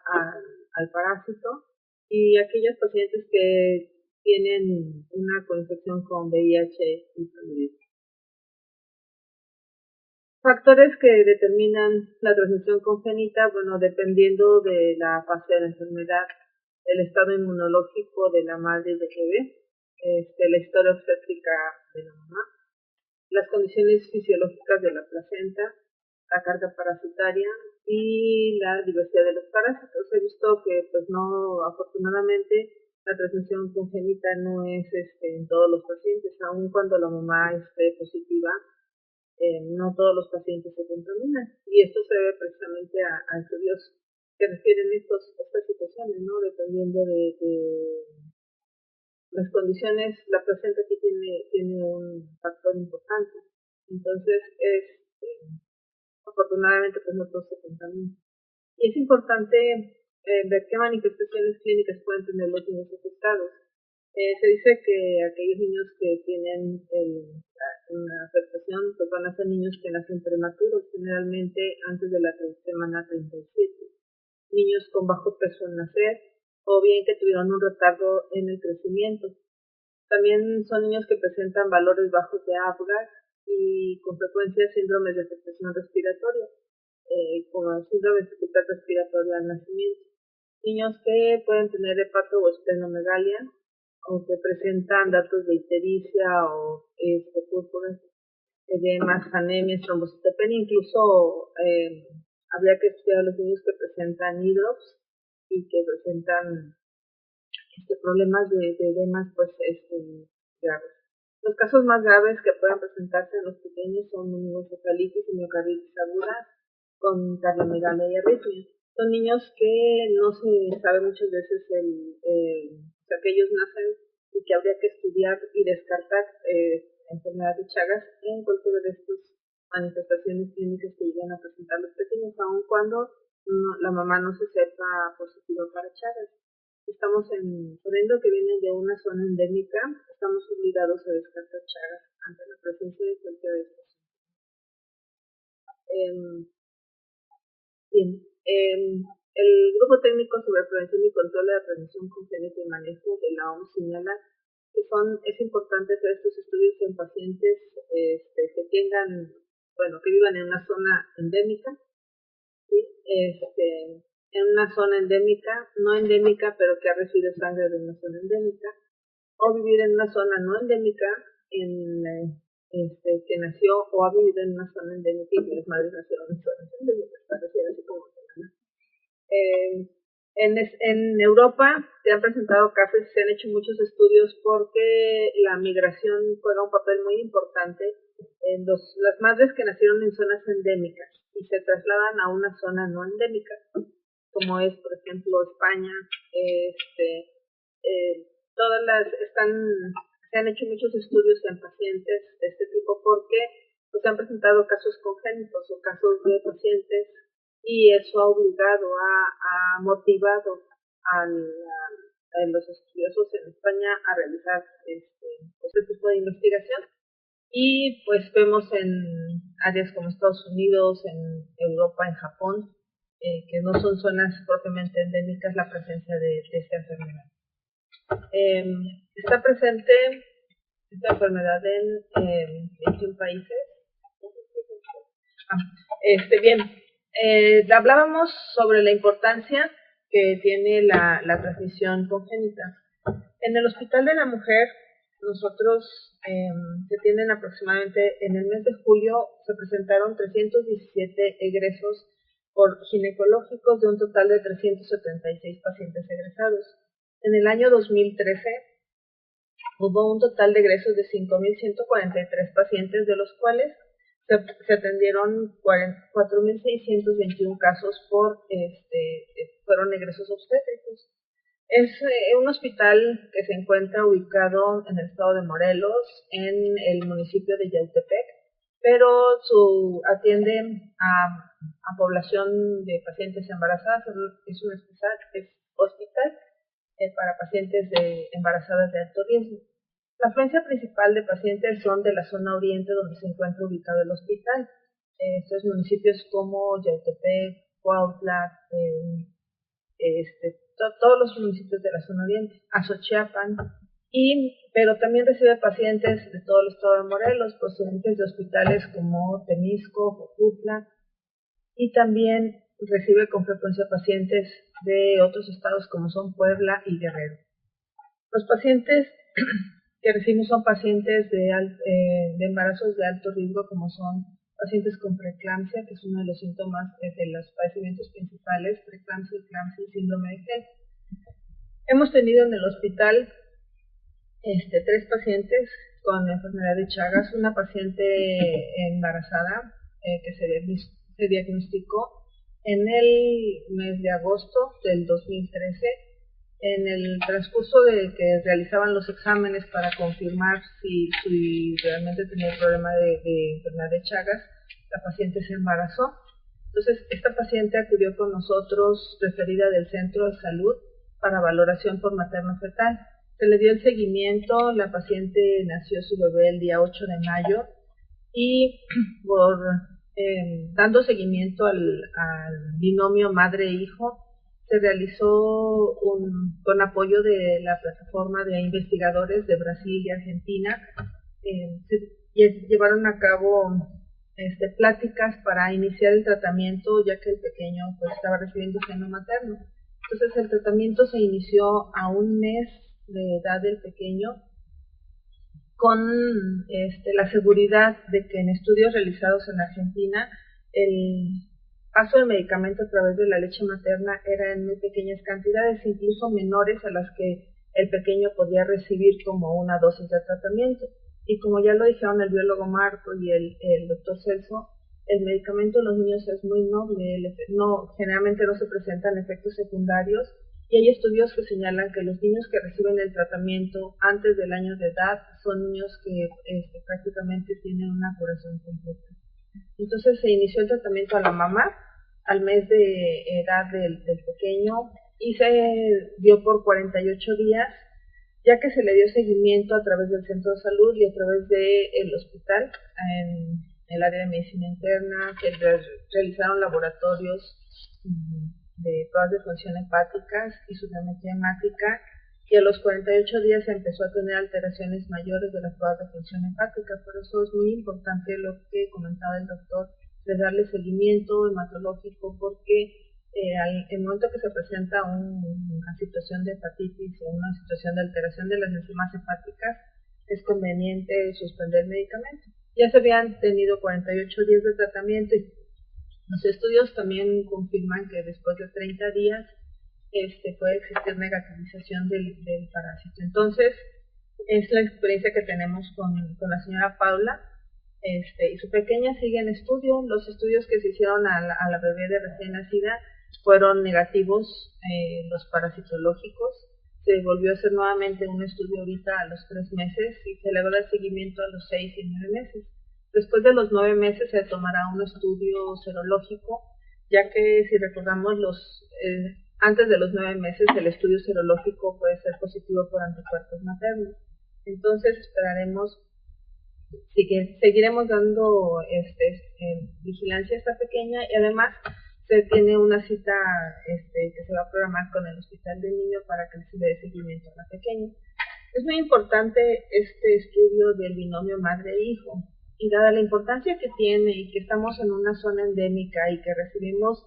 al parásito y aquellos pacientes que tienen una coinfección con VIH y paludismo. Factores que determinan la transmisión congénita, bueno, dependiendo de la fase de la enfermedad, el estado inmunológico de la madre y del bebé, la historia obstétrica de la mamá, las condiciones fisiológicas de la placenta, la carga parasitaria y la diversidad de los parásitos. He visto que, pues no, afortunadamente, la transmisión congénita no es en todos los pacientes, aun cuando la mamá esté positiva. No todos los pacientes se contaminan y esto se debe precisamente a estudios que refieren estas situaciones, ¿no? Dependiendo de las condiciones, la placenta aquí tiene un factor importante, entonces afortunadamente pues no todos se contaminan. Y es importante ver qué manifestaciones clínicas pueden tener los niños afectados. Se dice que aquellos niños que tienen una afectación pues van a ser niños que nacen prematuros, generalmente antes de la semana 37. Niños con bajo peso al nacer o bien que tuvieron un retardo en el crecimiento. También son niños que presentan valores bajos de Apgar y con frecuencia síndromes de afectación respiratoria, como síndrome de dificultad respiratoria al nacimiento. Niños que pueden tener hepato o esplenomegalia o que presentan datos de ictericia o púrpuras, edemas, anemias, trombocitopenia, incluso habría que estudiar a los niños que presentan hidrops y que presentan problemas de edemas pues graves. Los casos más graves que pueden presentarse en los pequeños son meningoencefalitis y miocarditis agudas con cardiomegalia y arritmia. Son niños que no se sabe muchas veces o sea, que ellos nacen y que habría que estudiar y descartar enfermedad de Chagas en cualquiera de estas manifestaciones clínicas que llegan a presentar los pequeños, aun cuando la mamá no se sepa positiva para Chagas. Estamos sabiendo que vienen de una zona endémica, estamos obligados a descartar Chagas ante la presencia de cualquiera de estas. Bien, el Grupo Técnico sobre Prevención y Control de la Transmisión Congénita y Manejo de la OMS señala que es importante hacer estos estudios en pacientes que tengan, que vivan en una zona endémica, ¿sí? En una zona endémica, no endémica, pero que ha recibido sangre de una zona endémica, o vivir en una zona no endémica, que nació o ha vivido en una zona endémica y que las madres nacieron en zonas endémicas, para decir así como en Europa se han presentado casos, se han hecho muchos estudios porque la migración juega un papel muy importante en las madres que nacieron en zonas endémicas y se trasladan a una zona no endémica, como es, por ejemplo, España. Se han hecho muchos estudios en pacientes de este tipo porque se han presentado casos congénitos o casos de pacientes y eso ha obligado, ha motivado a los estudiosos en España a realizar este tipo de investigación. Y pues vemos en áreas como Estados Unidos, en Europa, en Japón, que no son zonas propiamente endémicas, la presencia de esta enfermedad. Está presente esta enfermedad en 21 países. Bien, hablábamos sobre la importancia que tiene la transmisión congénita. En el Hospital de la Mujer, nosotros se tienen aproximadamente, en el mes de julio, se presentaron 317 egresos por ginecológicos de un total de 376 pacientes egresados. En el año 2013 hubo un total de egresos de 5.143 pacientes, de los cuales se atendieron 4.621 casos fueron egresos obstétricos. Es un hospital que se encuentra ubicado en el estado de Morelos, en el municipio de Yautepec, pero atiende a población de pacientes embarazadas. Es un hospital para pacientes embarazadas de alto riesgo. La afluencia principal de pacientes son de la zona oriente, donde se encuentra ubicado el hospital. Estos municipios como Yautepec, Cuautla, todos los municipios de la zona oriente, Azochiapan, pero también recibe pacientes de todo el estado de Morelos, procedentes de hospitales como Temisco, Jojutla, y también recibe con frecuencia pacientes de otros estados como son Puebla y Guerrero. Los pacientes que recibimos son pacientes de embarazos de alto riesgo, como son pacientes con preeclampsia, que es uno de los síntomas de los padecimientos principales, preeclampsia, eclampsia y síndrome de Gel. Hemos tenido en el hospital 3 pacientes con enfermedad de Chagas, una paciente embarazada que se diagnosticó en el mes de agosto del 2013. En el transcurso de que realizaban los exámenes para confirmar si realmente tenía el problema de enfermedad de Chagas, la paciente se embarazó. Entonces, esta paciente acudió con nosotros, referida del centro de salud, para valoración por materno-fetal. Se le dio el seguimiento, la paciente nació su bebé el día 8 de mayo y dando seguimiento al binomio madre-hijo, se realizó con apoyo de la plataforma de investigadores de Brasil y Argentina. Se llevaron a cabo pláticas para iniciar el tratamiento, ya que el pequeño estaba recibiendo seno materno. Entonces el tratamiento se inició a 1 mes de edad del pequeño, con la seguridad de que en estudios realizados en Argentina el paso del medicamento a través de la leche materna era en muy pequeñas cantidades, incluso menores a las que el pequeño podía recibir como una dosis de tratamiento. Y como ya lo dijeron el biólogo Marco y el doctor Celso, el medicamento en los niños es muy noble, generalmente no se presentan efectos secundarios, y hay estudios que señalan que los niños que reciben el tratamiento antes del año de edad son niños que prácticamente tienen una curación completa. Entonces se inició el tratamiento a la mamá al mes de edad del pequeño y se dio por 48 días, ya que se le dio seguimiento a través del centro de salud y a través del hospital el área de medicina interna, se realizaron laboratorios de pruebas de función hepáticas y su biometría hemática, y a los 48 días se empezó a tener alteraciones mayores de las pruebas de función hepática. Por eso es muy importante lo que comentaba el doctor, de darle seguimiento hematológico, porque en el momento que se presenta una situación de hepatitis o una situación de alteración de las enzimas hepáticas, es conveniente suspender el medicamento. Ya se habían tenido 48 días de tratamiento y los estudios también confirman que después de 30 días puede existir negativización del parásito. Entonces, es la experiencia que tenemos con la señora Paula, y su pequeña sigue en estudio. Los estudios que se hicieron a la bebé de recién nacida fueron negativos, los parasitológicos. Se volvió a hacer nuevamente un estudio ahorita a los 3 meses y se le va a dar seguimiento a los 6 y 9 meses. Después de los 9 meses se tomará un estudio serológico, ya que si recordamos antes de los 9 meses el estudio serológico puede ser positivo por anticuerpos maternos. Entonces esperaremos, seguiremos dando vigilancia a esta pequeña, y además se tiene una cita que se va a programar con el Hospital del Niño para que se dé seguimiento a la pequeña. Es muy importante este estudio del binomio madre-hijo, y dada la importancia que tiene y que estamos en una zona endémica y que recibimos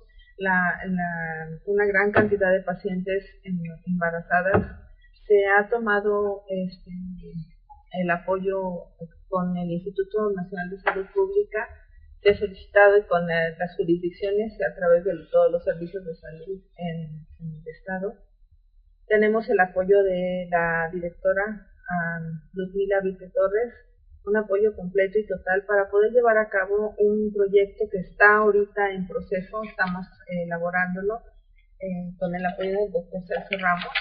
una gran cantidad de pacientes embarazadas, se ha tomado el apoyo con el Instituto Nacional de Salud Pública. Se ha solicitado con las jurisdicciones a través de todos los servicios de salud en el estado. Tenemos el apoyo de la directora Ludmila Vite Torres, un apoyo completo y total para poder llevar a cabo un proyecto que está ahorita en proceso. Estamos elaborándolo con el apoyo del doctor Celso Ramos,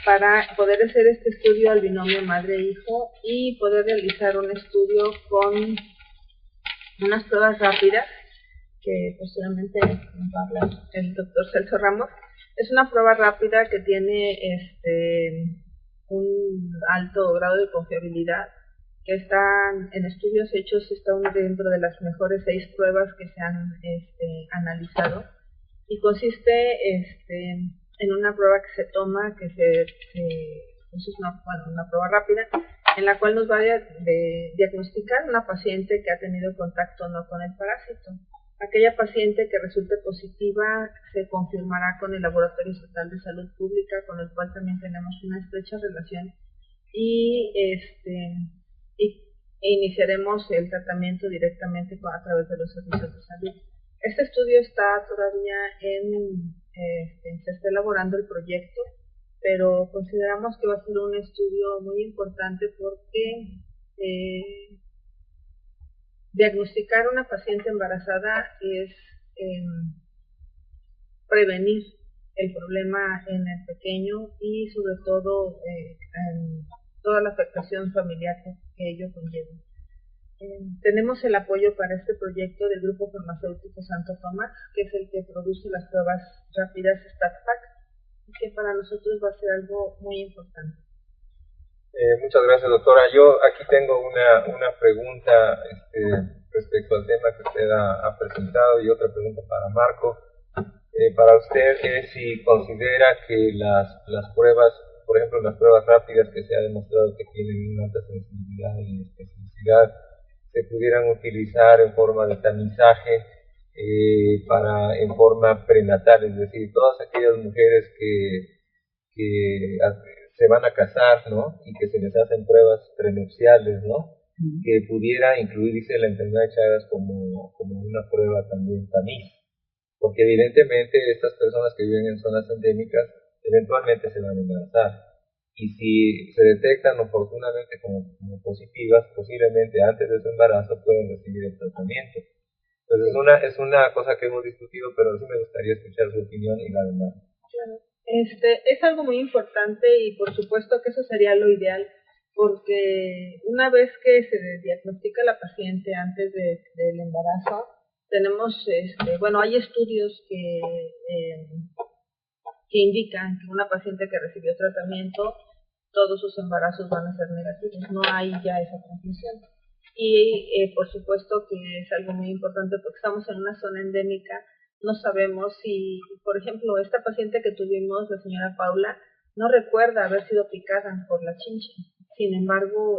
para poder hacer este estudio al binomio madre-hijo y poder realizar un estudio con unas pruebas rápidas que posteriormente nos va a hablar el doctor Celso Ramos. Es una prueba rápida que tiene un alto grado de confiabilidad, que están en estudios hechos, está dentro de las mejores 6 pruebas que se han analizado, y consiste en una prueba que se toma, que es una prueba rápida, en la cual nos va a diagnosticar una paciente que ha tenido contacto o no con el parásito. Aquella paciente que resulte positiva se confirmará con el Laboratorio Estatal de Salud Pública, con el cual también tenemos una estrecha relación, y iniciaremos el tratamiento directamente a través de los servicios de salud. Este estudio está todavía se está elaborando el proyecto, pero consideramos que va a ser un estudio muy importante porque diagnosticar una paciente embarazada es prevenir el problema en el pequeño y sobre todo en toda la afectación familiar que ello conlleva. Tenemos el apoyo para este proyecto del Grupo Farmacéutico Santo Tomás, que es el que produce las pruebas rápidas StatPack, y que para nosotros va a ser algo muy importante. Muchas gracias, doctora. Yo aquí tengo una pregunta respecto al tema que usted ha presentado, y otra pregunta para Marco. Para usted es si considera que las pruebas, por ejemplo, las pruebas rápidas que se ha demostrado que tienen una alta sensibilidad y especificidad, se pudieran utilizar en forma de tamizaje en forma prenatal, es decir, todas aquellas mujeres que se van a casar, ¿no? Y que se les hacen pruebas prenupciales, ¿no? Que pudiera incluirse la enfermedad de Chagas como una prueba también tamiz, porque evidentemente estas personas que viven en zonas endémicas eventualmente se van a embarazar, y si se detectan oportunamente como positivas, posiblemente antes de su embarazo pueden recibir el tratamiento. Entonces es una cosa que hemos discutido, pero sí me gustaría escuchar su opinión y la demás. Claro. Es algo muy importante, y por supuesto que eso sería lo ideal, porque una vez que se diagnostica la paciente antes del embarazo, tenemos, hay estudios que indican que una paciente que recibió tratamiento, todos sus embarazos van a ser negativos. No hay ya esa conclusión. Y por supuesto que es algo muy importante porque estamos en una zona endémica. No sabemos si, por ejemplo, esta paciente que tuvimos, la señora Paula, no recuerda haber sido picada por la chinche. Sin embargo,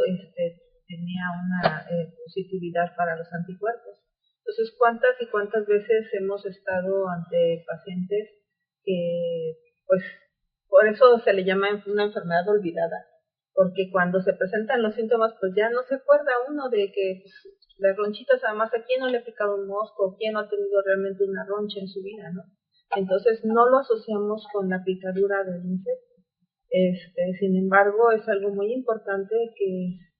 tenía una positividad para los anticuerpos. Entonces, ¿cuántas y cuántas veces hemos estado ante pacientes que, pues, por eso se le llama una enfermedad olvidada? Porque cuando se presentan los síntomas, pues ya no se acuerda uno de que pues, las ronchitas, además, ¿a quién no le ha picado un mosco? ¿Quién no ha tenido realmente una roncha en su vida, no? Entonces, no lo asociamos con la picadura del insecto. Sin embargo, es algo muy importante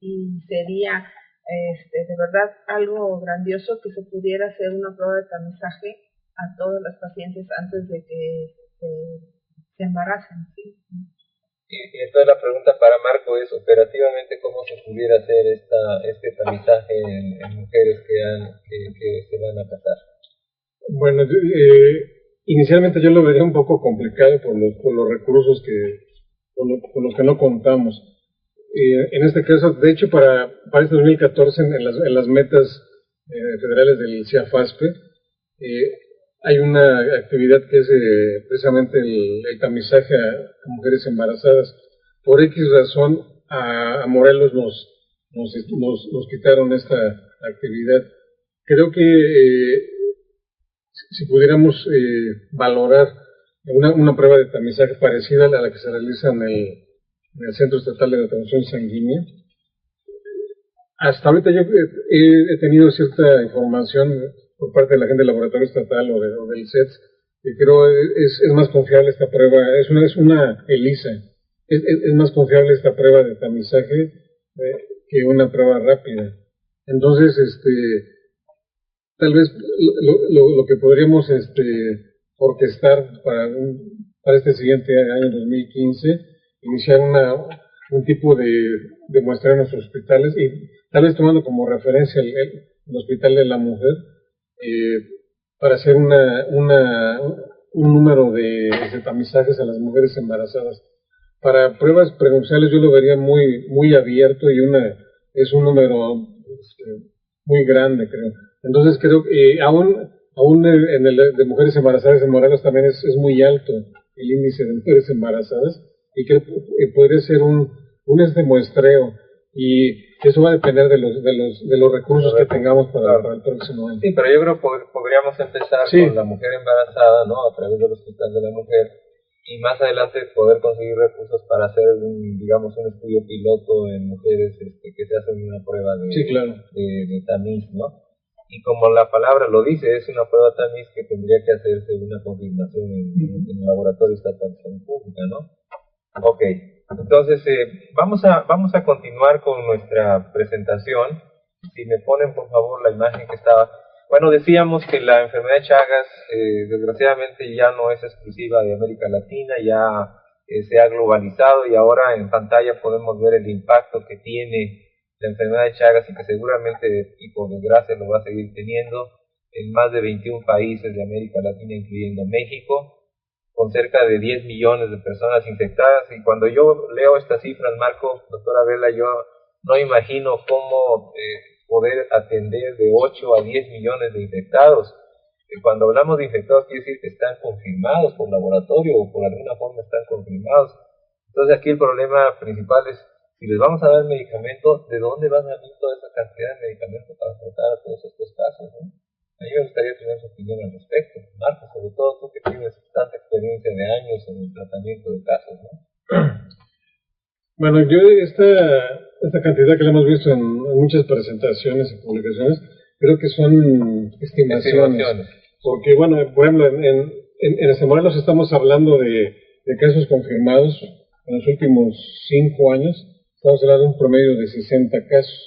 y sería de verdad algo grandioso que se pudiera hacer una prueba de tamizaje a todas las pacientes antes de que se embaracen, ¿sí? Y entonces la pregunta para Marco es, operativamente, ¿cómo se pudiera hacer este tamizaje en mujeres que se van a casar? Bueno, inicialmente yo lo vería un poco complicado por los recursos con los que no contamos. En este caso, de hecho, para este 2014, en las metas federales del CIAFASPE, hay una actividad que es precisamente el tamizaje a mujeres embarazadas. Por X razón, a Morelos nos quitaron esta actividad. Creo que si pudiéramos valorar una prueba de tamizaje parecida a la que se realiza en el Centro Estatal de Transfusión Sanguínea. Hasta ahorita yo he tenido cierta información por parte de la gente del laboratorio estatal o del CETS, que creo es más confiable esta prueba, es una ELISA, es más confiable esta prueba de tamizaje que una prueba rápida. Entonces, tal vez lo que podríamos orquestar para este siguiente año 2015, iniciar un tipo de muestreo en los hospitales y tal vez tomando como referencia el Hospital de la Mujer, para hacer un número de tamizajes a las mujeres embarazadas. Para pruebas prenupciales yo lo vería muy abierto y es un número muy grande, creo. Entonces creo que aún en el de mujeres embarazadas en Morelos también es muy alto el índice de mujeres embarazadas y creo que podría ser un muestreo, y eso va a depender de los recursos que tengamos para el próximo año. Sí, pero yo creo que podríamos empezar con la mujer embarazada, ¿no? A través del Hospital de la Mujer, y más adelante poder conseguir recursos para hacer un estudio piloto en mujeres que se hacen una prueba de tamiz, ¿no? Y como la palabra lo dice, es una prueba tamiz que tendría que hacerse una confirmación en el laboratorio estatal de salud pública, ¿no? Ok, entonces vamos a continuar con nuestra presentación. Si me ponen por favor la imagen que estaba. Bueno, decíamos que la enfermedad de Chagas desgraciadamente ya no es exclusiva de América Latina, ya se ha globalizado, y ahora en pantalla podemos ver el impacto que tiene la enfermedad de Chagas, y que seguramente, y por desgracia, lo va a seguir teniendo en más de 21 países de América Latina, incluyendo México, con cerca de 10 millones de personas infectadas. Y cuando yo leo estas cifras, Marco, doctora Vela, yo no imagino cómo poder atender de 8 a 10 millones de infectados. Cuando hablamos de infectados, quiere decir que están confirmados por laboratorio o por alguna forma están confirmados. Entonces aquí el problema principal es, si les vamos a dar medicamento, ¿de dónde van a venir toda esa cantidad de medicamentos para tratar a todos estos casos, ¿no? A mí me gustaría tener su opinión al respecto, Marco, sobre todo tú que tienes tanta experiencia de años en el tratamiento de casos, ¿no? Bueno, yo esta cantidad que le hemos visto en muchas presentaciones y publicaciones, creo que son estimaciones. Porque, bueno, por ejemplo, en Morelos estamos hablando de casos confirmados en los últimos 5 años, estamos hablando de un promedio de 60 casos.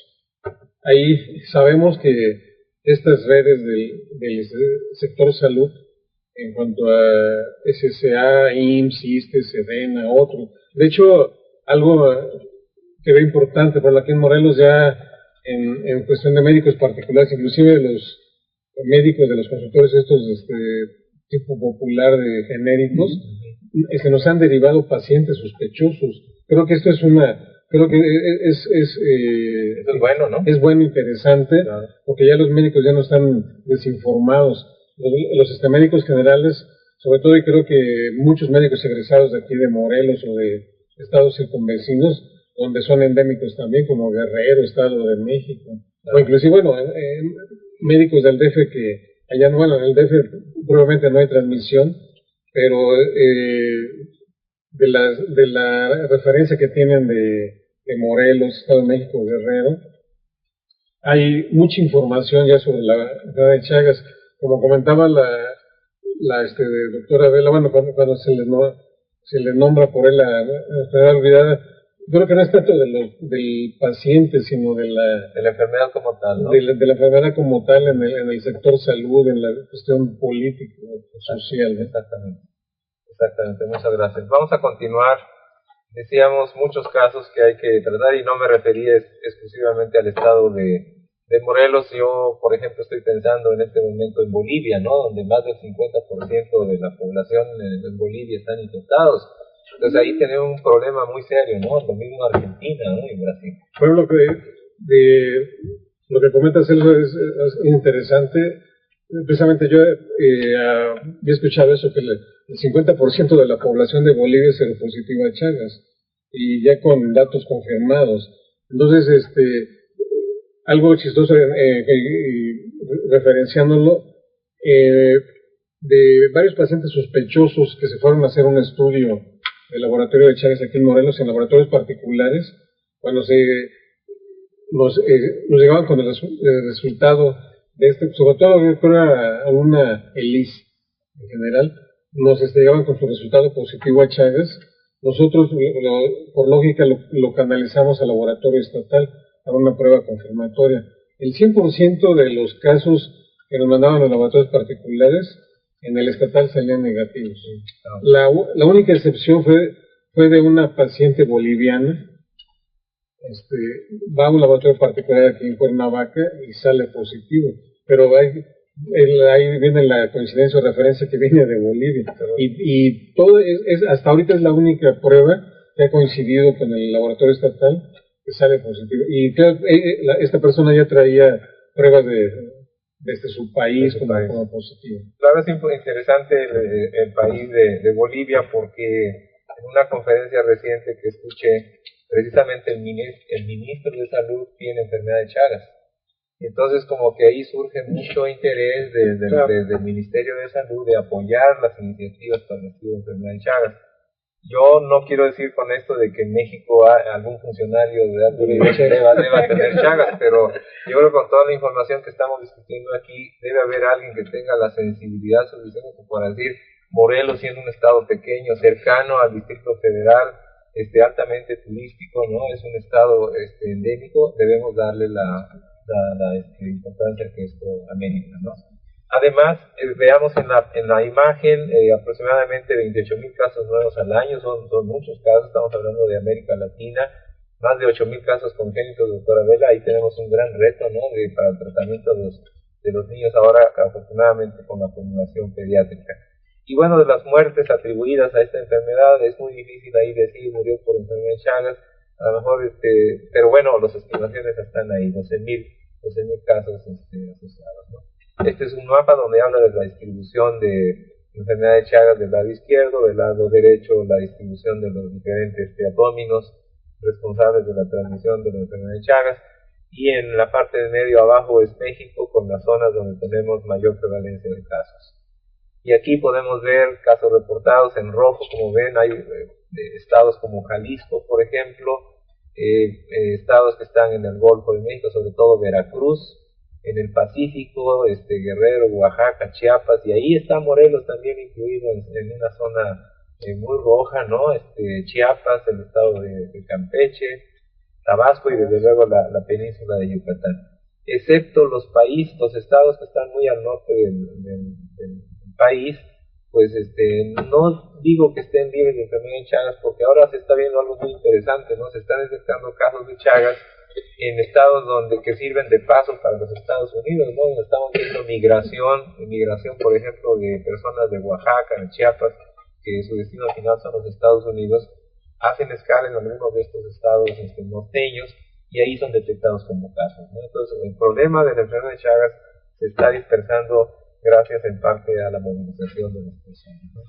Ahí sabemos que estas redes del sector salud, en cuanto a SSA, IMSS, ISSSTE, SEDENA, otro. De hecho, algo que ve importante, por aquí en Morelos ya en cuestión de médicos particulares, inclusive de los médicos de los consultores estos tipo popular de genéricos, nos han derivado pacientes sospechosos. Creo que esto es una creo que Eso es bueno, ¿no? es bueno, interesante, Claro. porque ya los médicos ya no están desinformados. Los médicos generales, sobre todo, y creo que muchos médicos egresados de aquí de Morelos o de estados circunvecinos, donde son endémicos también, como Guerrero, Estado de México, o inclusive, bueno, médicos del DF que allá no, bueno, en el DF probablemente no hay transmisión, pero de la referencia que tienen de Morelos, Estado de México, Guerrero, hay mucha información ya sobre la enfermedad de Chagas. Como comentaba la doctora Vela, bueno, cuando se le nombra por él la enfermedad olvidada, creo que no es tanto del paciente, sino De la enfermedad como tal, ¿no? de la enfermedad como tal en el sector salud, en la cuestión política, social, ¿no? Exactamente, muchas gracias. Vamos a continuar. Decíamos muchos casos que hay que tratar y no me refería exclusivamente al estado de Morelos. Yo, por ejemplo, estoy pensando en este momento en Bolivia, ¿no? Donde más del 50% de la población en Bolivia están infectados. Entonces ahí tenemos un problema muy serio, ¿no? Lo mismo en Argentina, ¿no? Y Brasil. Pero lo que comentas, Celso, es interesante. Precisamente yo había escuchado eso, que el 50% de la población de Bolivia es seropositiva a Chagas, y ya con datos confirmados. Entonces, algo chistoso, referenciándolo, de varios pacientes sospechosos que se fueron a hacer un estudio del laboratorio de Chagas aquí en Morelos, en laboratorios particulares, cuando nos llegaban con el resultado de sobre todo yo creo a una ELIS en general, nos llegaban con su resultado positivo a Chagas. Nosotros, por lógica, lo canalizamos al laboratorio estatal a una prueba confirmatoria. El 100% de los casos que nos mandaban a los laboratorios particulares, en el estatal salían negativos. La única excepción fue de una paciente boliviana. Va a un laboratorio particular aquí en Cuernavaca y sale positivo, pero ahí viene la coincidencia o referencia que viene de Bolivia, y todo hasta ahorita es la única prueba que ha coincidido con el laboratorio estatal que sale positivo, y esta persona ya traía pruebas desde su país como positivo. Claro, es interesante el país de Bolivia, porque en una conferencia reciente que escuché, precisamente el ministro de Salud tiene enfermedad de Chagas. Entonces, como que ahí surge mucho interés del Ministerio de Salud de apoyar las iniciativas para el estudio de enfermedad de Chagas. Yo no quiero decir con esto de que en México algún funcionario de alto nivel deba tener Chagas, pero yo creo que con toda la información que estamos discutiendo aquí, debe haber alguien que tenga la sensibilidad suficiente para decir, Morelos, siendo un estado pequeño, cercano al Distrito Federal, altamente turístico, ¿no? Es un estado endémico, debemos darle la importancia que esto amerita, ¿no? Además, veamos en la imagen, aproximadamente 28,000 casos nuevos al año, son muchos casos, estamos hablando de América Latina, más de 8,000 casos congénitos, doctora Vela. Ahí tenemos un gran reto, ¿no? Para el tratamiento de los niños ahora, afortunadamente, con la formulación pediátrica. Y bueno, de las muertes atribuidas a esta enfermedad, es muy difícil ahí decir murió por enfermedad de Chagas, a lo mejor, pero bueno, las estimaciones están ahí, 12,000 casos asociados, ¿no? Este es un mapa donde habla de la distribución de enfermedad de Chagas del lado izquierdo, del lado derecho la distribución de los diferentes teatóminos responsables de la transmisión de la enfermedad de Chagas, y en la parte de medio abajo es México, con las zonas donde tenemos mayor prevalencia de casos. Y aquí podemos ver casos reportados en rojo, como ven, hay estados como Jalisco, por ejemplo, estados que están en el Golfo de México, sobre todo Veracruz, en el Pacífico, Guerrero, Oaxaca, Chiapas, y ahí está Morelos también incluido en una zona muy roja, ¿no? Chiapas, el estado de Campeche, Tabasco y desde luego la península de Yucatán. Excepto los estados que están muy al norte del país, pues no digo que estén libres de enfermedad de Chagas, porque ahora se está viendo algo muy interesante, ¿no? Se están detectando casos de Chagas en estados que sirven de paso para los Estados Unidos, ¿no? Donde estamos viendo migración, por ejemplo, de personas de Oaxaca, de Chiapas, que su destino final son los Estados Unidos, hacen escala en algunos de estos estados norteños y ahí son detectados como casos, ¿no? Entonces, el problema de la enfermedad de Chagas se está dispersando gracias en parte a la movilización de las personas, ¿no?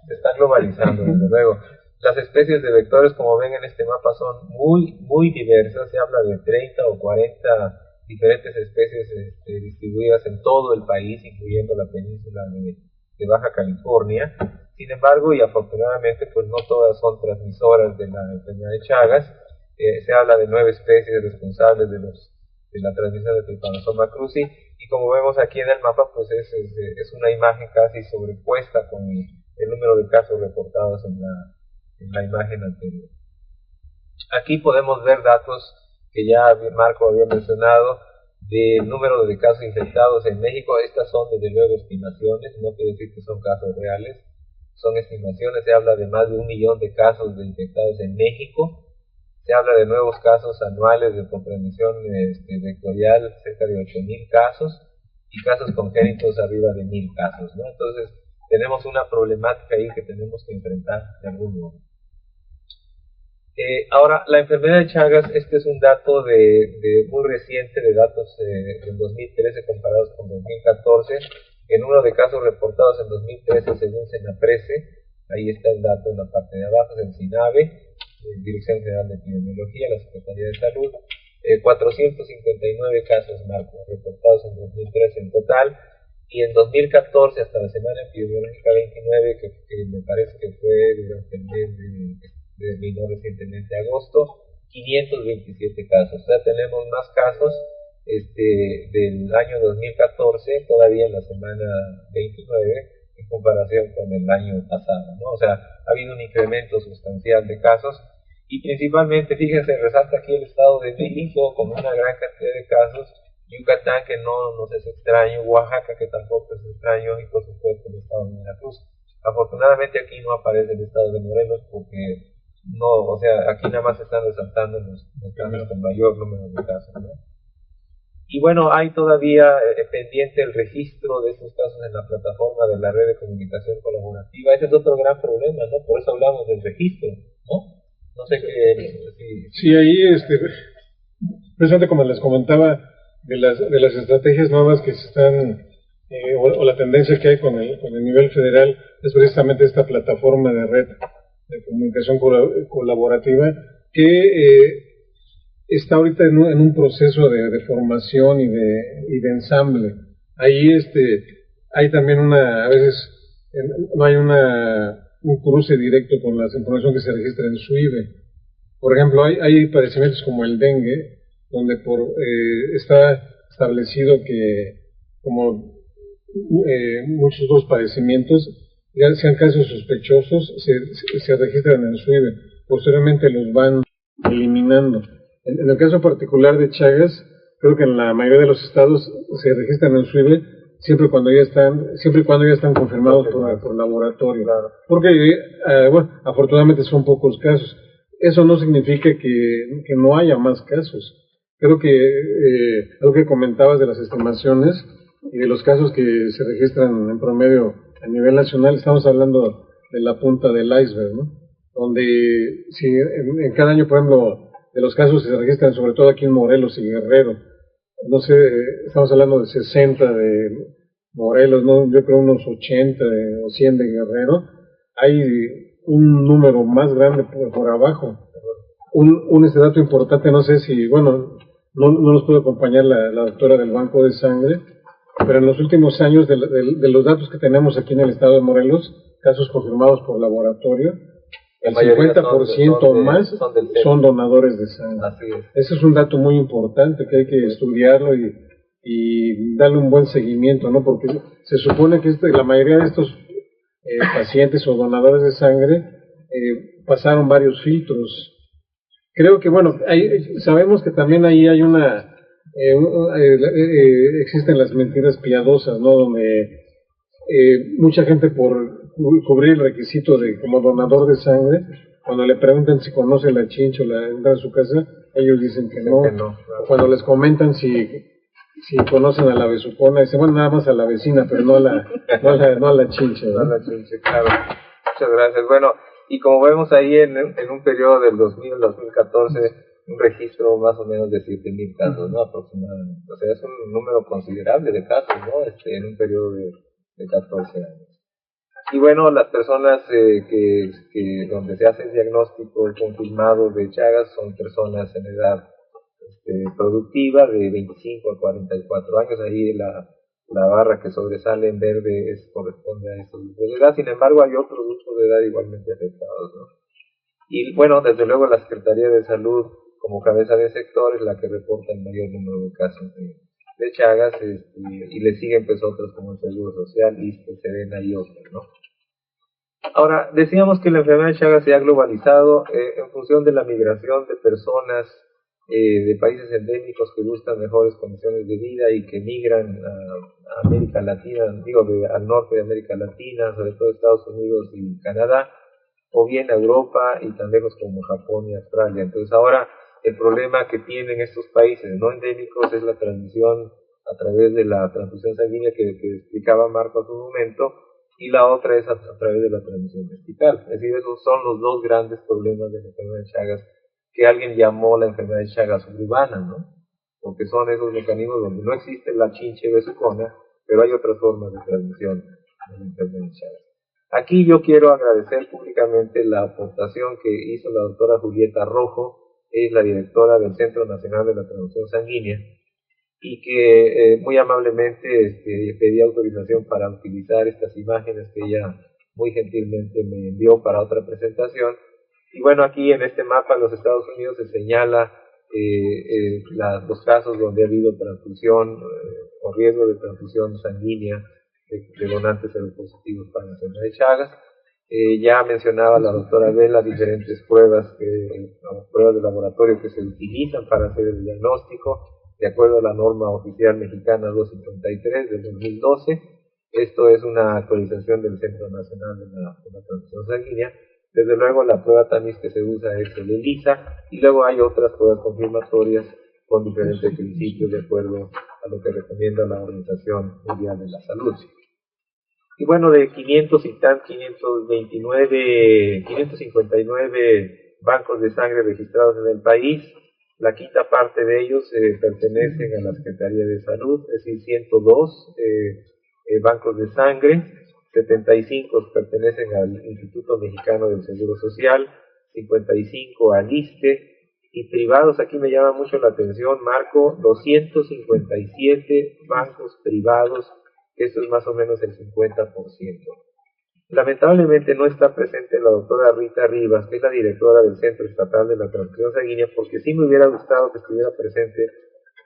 Se está globalizando, desde luego. Las especies de vectores, como ven en este mapa, son muy diversas. Se habla de 30 o 40 diferentes especies distribuidas en todo el país, incluyendo la península de Baja California. Sin embargo, y afortunadamente, pues no todas son transmisoras de la enfermedad de Chagas. Se habla de 9 especies responsables de la transmisión de Trypanosoma cruzi, y como vemos aquí en el mapa, pues es una imagen casi sobrepuesta con el número de casos reportados en la imagen anterior. Aquí podemos ver datos que ya Marco había mencionado del número de casos infectados en México. Estas son desde luego estimaciones, no quiere decir que son casos reales, son estimaciones. Se habla de más de 1 millón de casos de infectados en México. Se habla de nuevos casos anuales de transmisión vectorial, cerca de 8,000 casos, y casos congénitos arriba de 1,000 casos, ¿no? Entonces, tenemos una problemática ahí que tenemos que enfrentar de algún modo. Ahora, la enfermedad de Chagas, este es un dato muy reciente, de datos en 2013 comparados con 2014. El número de casos reportados en 2013 según Senaprece, ahí está el dato en la parte de abajo, en SINAVE, Dirección General de Epidemiología, la Secretaría de Salud, 459 casos, Marco, reportados en 2013 en total, y en 2014, hasta la semana epidemiológica 29, que me parece que fue durante el mes terminó recientemente agosto, 527 casos. O sea, tenemos más casos del año 2014, todavía en la semana 29, en comparación con el año pasado, ¿no? O sea, ha habido un incremento sustancial de casos, y principalmente, fíjense, resalta aquí el estado de México con una gran cantidad de casos, Yucatán, que no nos es extraño, Oaxaca, que tampoco es extraño, y por supuesto el estado de Veracruz. Afortunadamente aquí no aparece el estado de Morelos, porque no, o sea, aquí nada más están resaltando los casos con mayor número de casos, ¿no? Y bueno, hay todavía pendiente el registro de estos casos en la plataforma de la red de comunicación colaborativa. Ese es otro gran problema, ¿no? Por eso hablamos del registro, ¿no? No sé qué... Sí, ahí, precisamente como les comentaba, de las estrategias nuevas que se están, o la tendencia que hay con el nivel federal, es precisamente esta plataforma de red de comunicación colaborativa que está ahorita en un proceso de formación y de ensamble. Ahí hay también a veces no hay un cruce directo con la información que se registra en SUIBE. Por ejemplo, hay padecimientos como el dengue, donde está establecido que, como muchos otros padecimientos, ya sean casos sospechosos, se registran en SUIBE. Posteriormente los van eliminando. En el caso particular de Chagas, creo que en la mayoría de los estados se registran en SUIBE siempre y cuando ya están confirmados por laboratorio. Claro. Porque, bueno, afortunadamente son pocos casos. Eso no significa que no haya más casos. Creo que algo que comentabas de las estimaciones y de los casos que se registran en promedio a nivel nacional, estamos hablando de la punta del iceberg, ¿no? Donde si en cada año, por ejemplo, de los casos se registran, sobre todo aquí en Morelos y Guerrero, no sé, estamos hablando de 60 de Morelos, ¿no? Yo creo unos 80 o 100 de Guerrero. Hay un número más grande por abajo. Un dato importante, no sé si, bueno, no nos puede acompañar la doctora del Banco de Sangre, pero en los últimos años, de los datos que tenemos aquí en el estado de Morelos, casos confirmados por laboratorio, el 50% más son donadores de sangre. Así es. Ese es un dato muy importante que hay que estudiarlo y darle un buen seguimiento, ¿no? Porque se supone que la mayoría de estos pacientes o donadores de sangre pasaron varios filtros. Creo que, bueno, sabemos que también ahí hay existen las mentiras piadosas, ¿no? Donde mucha gente, por cubrir el requisito de como donador de sangre, cuando le preguntan si conoce la chincha o la entra a su casa, ellos dicen que no. Claro. Cuando les comentan si conocen a la besucona, dicen, bueno, nada más a la vecina, pero no a la chincha, ¿no? No a la chincha, claro. Muchas gracias. Bueno, y como vemos ahí en un periodo del 2000 al 2014, un registro más o menos de 7,000 casos, ¿no? Aproximadamente. O sea, es un número considerable de casos, ¿no? En un periodo de 14 años. Y bueno, las personas donde se hace el diagnóstico confirmado de Chagas son personas en edad productiva de 25 a 44 años. Ahí la barra que sobresale en verde corresponde a esos grupos de edad. Sin embargo, hay otros grupos de edad igualmente afectados, ¿no? Y bueno, desde luego la Secretaría de Salud, como cabeza de sector, es la que reporta el mayor número de casos de Chagas, y le siguen pues otras como el Seguro Social, ISSSTE, Sedena y otras, ¿no? Ahora, decíamos que la enfermedad de Chagas se ha globalizado en función de la migración de personas de países endémicos que buscan mejores condiciones de vida y que migran a América Latina, al norte de América Latina, sobre todo Estados Unidos y Canadá, o bien a Europa y tan lejos como Japón y Australia. Entonces ahora el problema que tienen estos países no endémicos es la transmisión a través de la transfusión sanguínea que explicaba Marco hace un momento, y la otra es a través de la transmisión vertical. Es decir, esos son los dos grandes problemas de la enfermedad de Chagas, que alguien llamó la enfermedad de Chagas suburbana, ¿no? Porque son esos mecanismos donde no existe la chinche besucona, pero hay otras formas de transmisión de la enfermedad de Chagas. Aquí yo quiero agradecer públicamente la aportación que hizo la doctora Julieta Rojo, es la directora del Centro Nacional de la Transfusión Sanguínea, y que muy amablemente pedí autorización para utilizar estas imágenes que ella muy gentilmente me envió para otra presentación. Y bueno, aquí en este mapa en los Estados Unidos se señala los casos donde ha habido transfusión o riesgo de transfusión sanguínea de donantes seropositivos para la enfermedad de Chagas. Ya mencionaba la doctora Vela diferentes pruebas de laboratorio que se utilizan para hacer el diagnóstico, de acuerdo a la norma oficial mexicana 253 del 2012. Esto es una actualización del Centro Nacional de la Transfusión Sanguínea. Desde luego la prueba tamiz que se usa es el ELISA, y luego hay otras pruebas confirmatorias con diferentes principios de acuerdo a lo que recomienda la Organización Mundial de la Salud. Y bueno, de 559 bancos de sangre registrados en el país, la quinta parte de ellos pertenecen a la Secretaría de Salud, es decir, 102 bancos de sangre, 75 pertenecen al Instituto Mexicano del Seguro Social, 55 al ISSSTE, y privados, aquí me llama mucho la atención, Marco, 257 bancos privados, eso es más o menos el 50%. Lamentablemente no está presente la doctora Rita Rivas, que es la directora del Centro Estatal de la Transfusión Sanguínea, porque sí me hubiera gustado que estuviera presente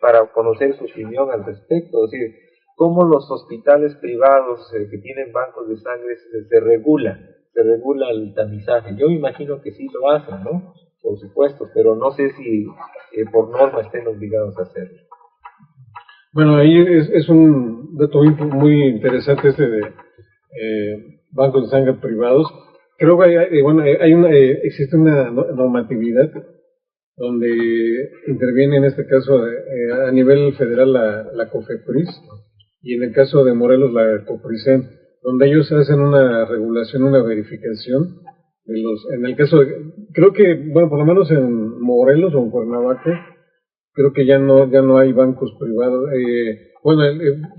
para conocer su opinión al respecto, es decir, cómo los hospitales privados que tienen bancos de sangre se regula el tamizaje. Yo me imagino que sí lo hacen, ¿no? Por supuesto, pero no sé si por norma estén obligados a hacerlo. Bueno, ahí es un dato muy interesante de bancos de sangre privados. Creo que existe una normatividad donde interviene en este caso a nivel federal la COFEPRIS, y en el caso de Morelos la COPRISEN, donde ellos hacen una regulación, una verificación de en el caso creo que, bueno, por lo menos en Morelos o en Cuernavaca, creo que ya no hay bancos privados.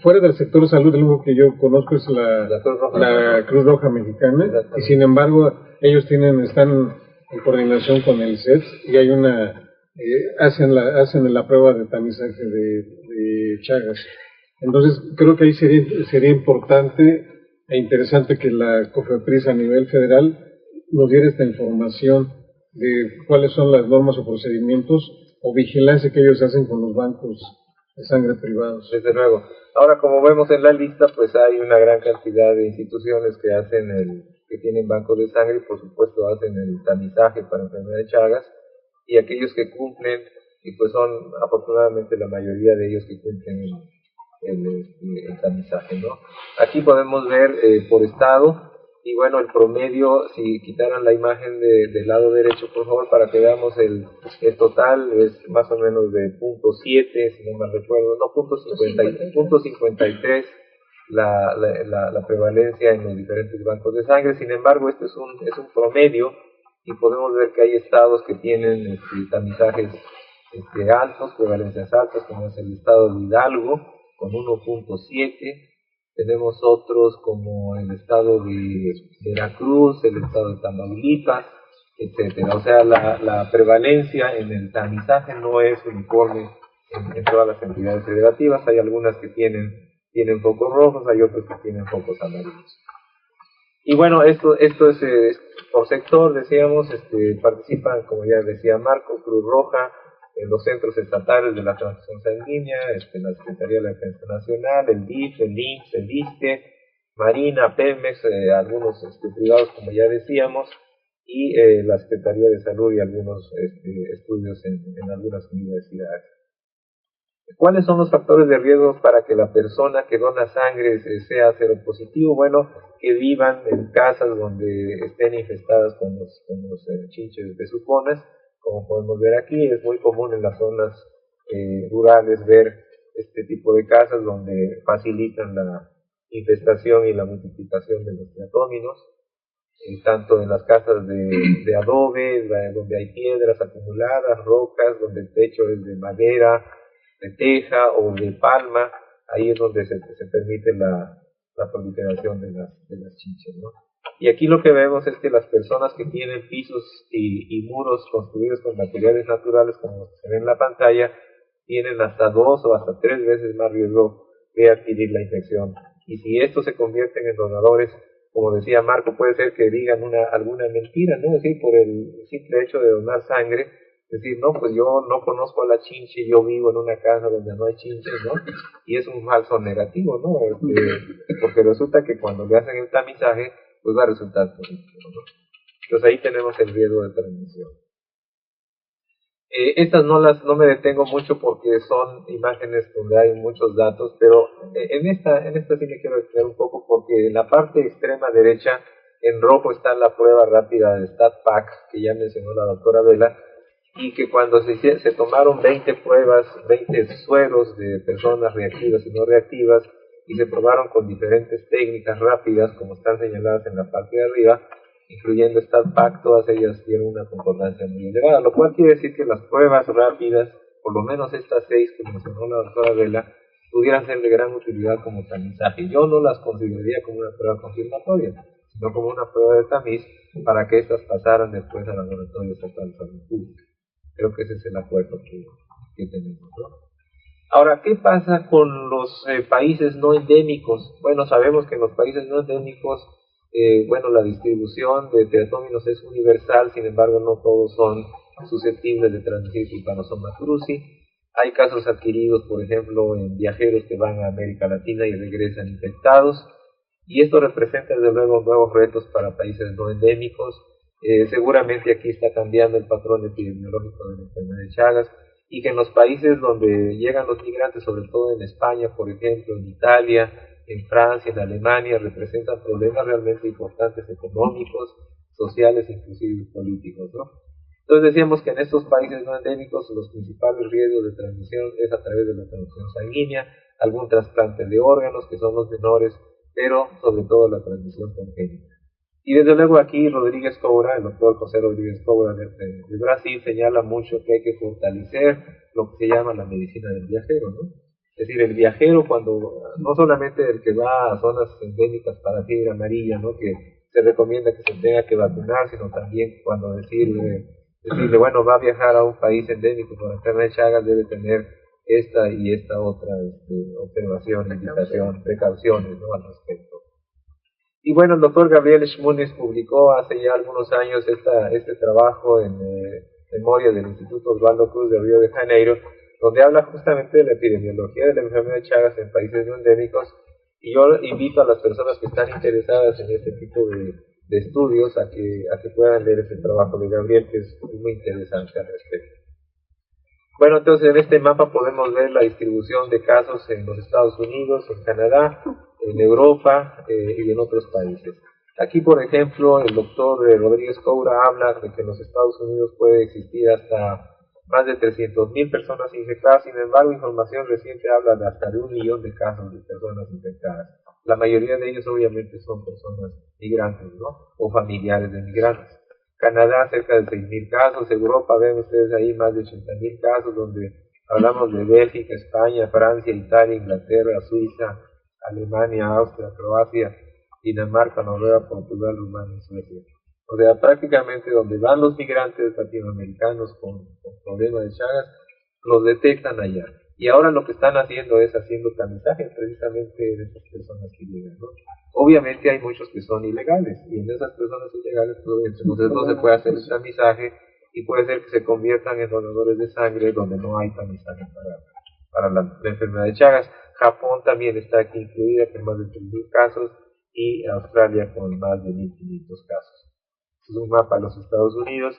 Fuera del sector salud, lo único que yo conozco es la Cruz Roja Mexicana, y sin embargo ellos están en coordinación con el CES, y hay hacen la prueba de tamizaje de Chagas. Entonces creo que ahí sería importante e interesante que la COFEPRIS a nivel federal nos diera esta información de cuáles son las normas o procedimientos o vigilancia que ellos hacen con los bancos de sangre privados. Desde luego. Ahora, como vemos en la lista, pues hay una gran cantidad de instituciones que tienen bancos de sangre, y por supuesto hacen el tamizaje para enfermedad de Chagas, y aquellos que cumplen, y pues son afortunadamente la mayoría de ellos que cumplen el tamizaje, ¿no? Aquí podemos ver por estado, y bueno, el promedio, si quitaran la imagen del lado derecho, por favor, para que veamos el total, es más o menos de .7, si no mal recuerdo, no, .53 la prevalencia en los diferentes bancos de sangre. Sin embargo, este es un promedio y podemos ver que hay estados que tienen tamizajes altos, prevalencias altas, como es el estado de Hidalgo, con 1.7. Tenemos otros como el estado de Veracruz, el estado de Tamaulipas, etcétera. O sea, la prevalencia en el tamizaje no es uniforme en todas las entidades federativas. Hay algunas que tienen focos rojos, hay otras que tienen focos amarillos. Y bueno, esto es por sector, decíamos, participan, como ya decía Marco, Cruz Roja, en los centros estatales de la transfusión sanguínea, la Secretaría de la Defensa Nacional, el DIF, el IMSS, el ISSSTE, Marina, Pemex, algunos privados, como ya decíamos, y la Secretaría de Salud y algunos estudios en algunas universidades. ¿Cuáles son los factores de riesgo para que la persona que dona sangre sea seropositivo? Bueno, que vivan en casas donde estén infestadas con los chinches besuconas. Como podemos ver aquí, es muy común en las zonas rurales ver este tipo de casas donde facilitan la infestación y la multiplicación de los teatóminos, tanto en las casas de adobe, donde hay piedras acumuladas, rocas, donde el techo es de madera, de teja o de palma. Ahí es donde se permite la proliferación de las chinches, ¿no? Y aquí lo que vemos es que las personas que tienen pisos y muros construidos con materiales naturales, como se ve en la pantalla, tienen hasta 2 o hasta 3 veces más riesgo de adquirir la infección. Y si estos se convierten en donadores, como decía Marco, puede ser que digan alguna mentira, ¿no? Es decir, por el simple hecho de donar sangre, decir, no, pues yo no conozco a la chinche, yo vivo en una casa donde no hay chinches, ¿no? Y es un falso negativo, ¿no? Porque resulta que cuando le hacen el tamizaje, pues va a resultar positivo, ¿no? Entonces ahí tenemos el riesgo de transmisión. Estas no me detengo mucho porque son imágenes donde hay muchos datos, pero en esta sí me quiero detener un poco porque en la parte extrema derecha, en rojo, está la prueba rápida de StatPac, que ya mencionó la doctora Vela, y que cuando se tomaron 20 pruebas, 20 sueros de personas reactivas y no reactivas, y se probaron con diferentes técnicas rápidas, como están señaladas en la parte de arriba, incluyendo StatPac, todas ellas tienen una concordancia muy elevada, lo cual quiere decir que las pruebas rápidas, por lo menos estas 6 que mencionó la doctora Vela, pudieran ser de gran utilidad como tamizaje. Yo no las consideraría como una prueba confirmatoria, sino como una prueba de tamiz para que estas pasaran después al Laboratorio Estatal de Salud Pública. Creo que ese es el acuerdo que tenemos, ¿no? Ahora, ¿qué pasa con los países no endémicos? Bueno, sabemos que en los países no endémicos, la distribución de teatóminos es universal, sin embargo, no todos son susceptibles de transmitir Trypanosoma cruzi. Hay casos adquiridos, por ejemplo, en viajeros que van a América Latina y regresan infectados, y esto representa, desde luego, nuevos retos para países no endémicos. Seguramente aquí está cambiando el patrón epidemiológico de la enfermedad de Chagas, y que en los países donde llegan los migrantes, sobre todo en España, por ejemplo, en Italia, en Francia, en Alemania, representan problemas realmente importantes económicos, sociales, inclusive políticos, ¿no? Entonces decíamos que en estos países no endémicos los principales riesgos de transmisión es a través de la transfusión sanguínea, algún trasplante de órganos, que son los menores, pero sobre todo la transmisión congénita. Y desde luego aquí Rodríguez Coura, el doctor José Rodríguez Coura de Brasil, señala mucho que hay que fortalecer lo que se llama la medicina del viajero, ¿no? Es decir, el viajero, cuando no solamente el que va a zonas endémicas para fiebre amarilla, ¿no?, que se recomienda que se tenga que vacunar, sino también cuando decirle, bueno, va a viajar a un país endémico con enfermedad de Chagas, debe tener esta y esta otra observación, indicación, precauciones, ¿no?, al respecto. Y bueno, el doctor Gabriel Schmunis publicó hace ya algunos años este trabajo en memoria del Instituto Osvaldo Cruz de Río de Janeiro, donde habla justamente de la epidemiología de la enfermedad de Chagas en países no endémicos, y yo invito a las personas que están interesadas en este tipo de estudios a que puedan leer ese trabajo de Gabriel, que es muy interesante al respecto. Bueno, entonces en este mapa podemos ver la distribución de casos en los Estados Unidos, en Canadá, en Europa y en otros países. Aquí, por ejemplo, el doctor Rodríguez Coura habla de que en los Estados Unidos puede existir hasta más de 300,000 personas infectadas. Sin embargo, información reciente habla de hasta de 1 millón de casos de personas infectadas. La mayoría de ellos obviamente son personas migrantes, ¿no? O familiares de migrantes. Canadá, cerca de 6.000 casos. Europa, ven ustedes ahí más de 80.000 casos, donde hablamos de Bélgica, España, Francia, Italia, Inglaterra, Suiza, Alemania, Austria, Croacia, Dinamarca, Noruega, Portugal, Rumania y Suecia. O sea, prácticamente donde van los migrantes latinoamericanos con problemas de Chagas, los detectan allá. Y ahora lo que están haciendo es haciendo tamizaje precisamente de esas personas que llegan, ¿no? Obviamente hay muchos que son ilegales, y en esas personas ilegales entonces no se puede hacer el tamizaje, y puede ser que se conviertan en donadores de sangre donde no hay tamizaje para la enfermedad de Chagas. Japón también está aquí incluida con más de 3.000 casos, y Australia con más de 1.500 casos. Este es un mapa de los Estados Unidos.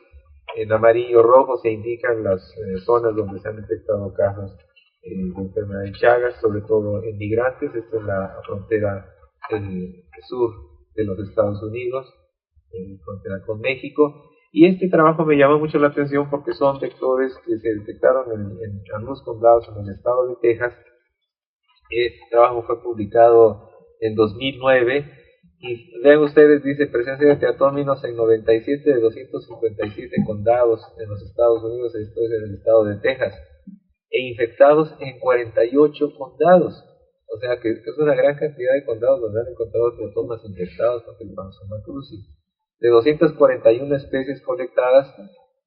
En amarillo rojo se indican las zonas donde se han detectado casos de enfermedad de Chagas, sobre todo en migrantes. Esta es la frontera sur de los Estados Unidos, frontera con México. Y este trabajo me llama mucho la atención porque son vectores que se detectaron en algunos condados en el estado de Texas. Este trabajo fue publicado en 2009 y vean ustedes, dice presencia de teatóminos en 97 de 257 condados en los Estados Unidos, esto es en el estado de Texas, e infectados en 48 condados. O sea que es una gran cantidad de condados donde han encontrado teatomas infectados con Trypanosoma cruzi. De 241 especies colectadas,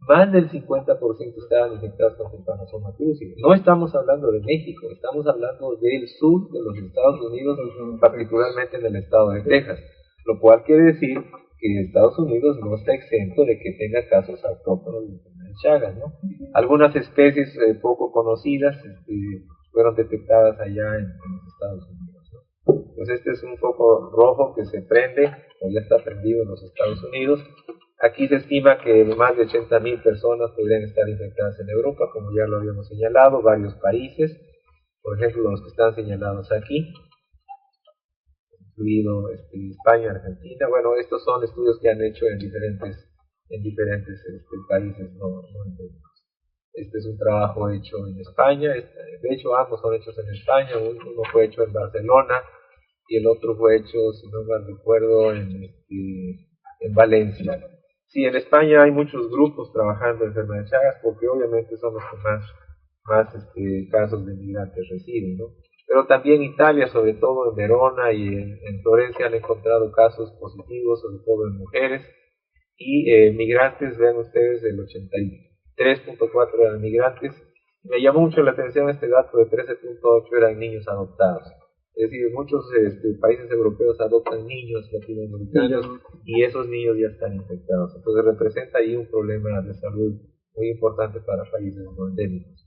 más del 50% estaban infectadas con Trypanosoma cruzi. No estamos hablando de México, estamos hablando del sur de los Estados Unidos, particularmente en el estado de Texas. Lo cual quiere decir que Estados Unidos no está exento de que tenga casos autóctonos de enfermedad de Chagas, ¿no? Algunas especies poco conocidas fueron detectadas allá en los Estados Unidos, ¿no? Entonces este es un foco rojo que se prende, o ya está prendido en los Estados Unidos. Aquí se estima que más de 80.000 personas podrían estar infectadas en Europa, como ya lo habíamos señalado, varios países, por ejemplo los que están señalados aquí, incluido España, Argentina. Bueno, estos son estudios que han hecho en diferentes países no endémicos. Este es un trabajo hecho en España, de hecho ambos son hechos en España, uno fue hecho en Barcelona y el otro fue hecho, si no mal recuerdo, en Valencia. Sí, en España hay muchos grupos trabajando en enfermedad de Chagas porque obviamente son los que más casos de migrantes reciben, ¿no? Pero también Italia, sobre todo en Verona y en Florencia, han encontrado casos positivos, sobre todo en mujeres. Y migrantes, vean ustedes, el 83.4 eran migrantes. Me llamó mucho la atención este dato de 13.8 eran niños adoptados. Es decir, muchos países europeos adoptan niños latinoamericanos y esos niños ya están infectados. Entonces representa ahí un problema de salud muy importante para países no endémicos.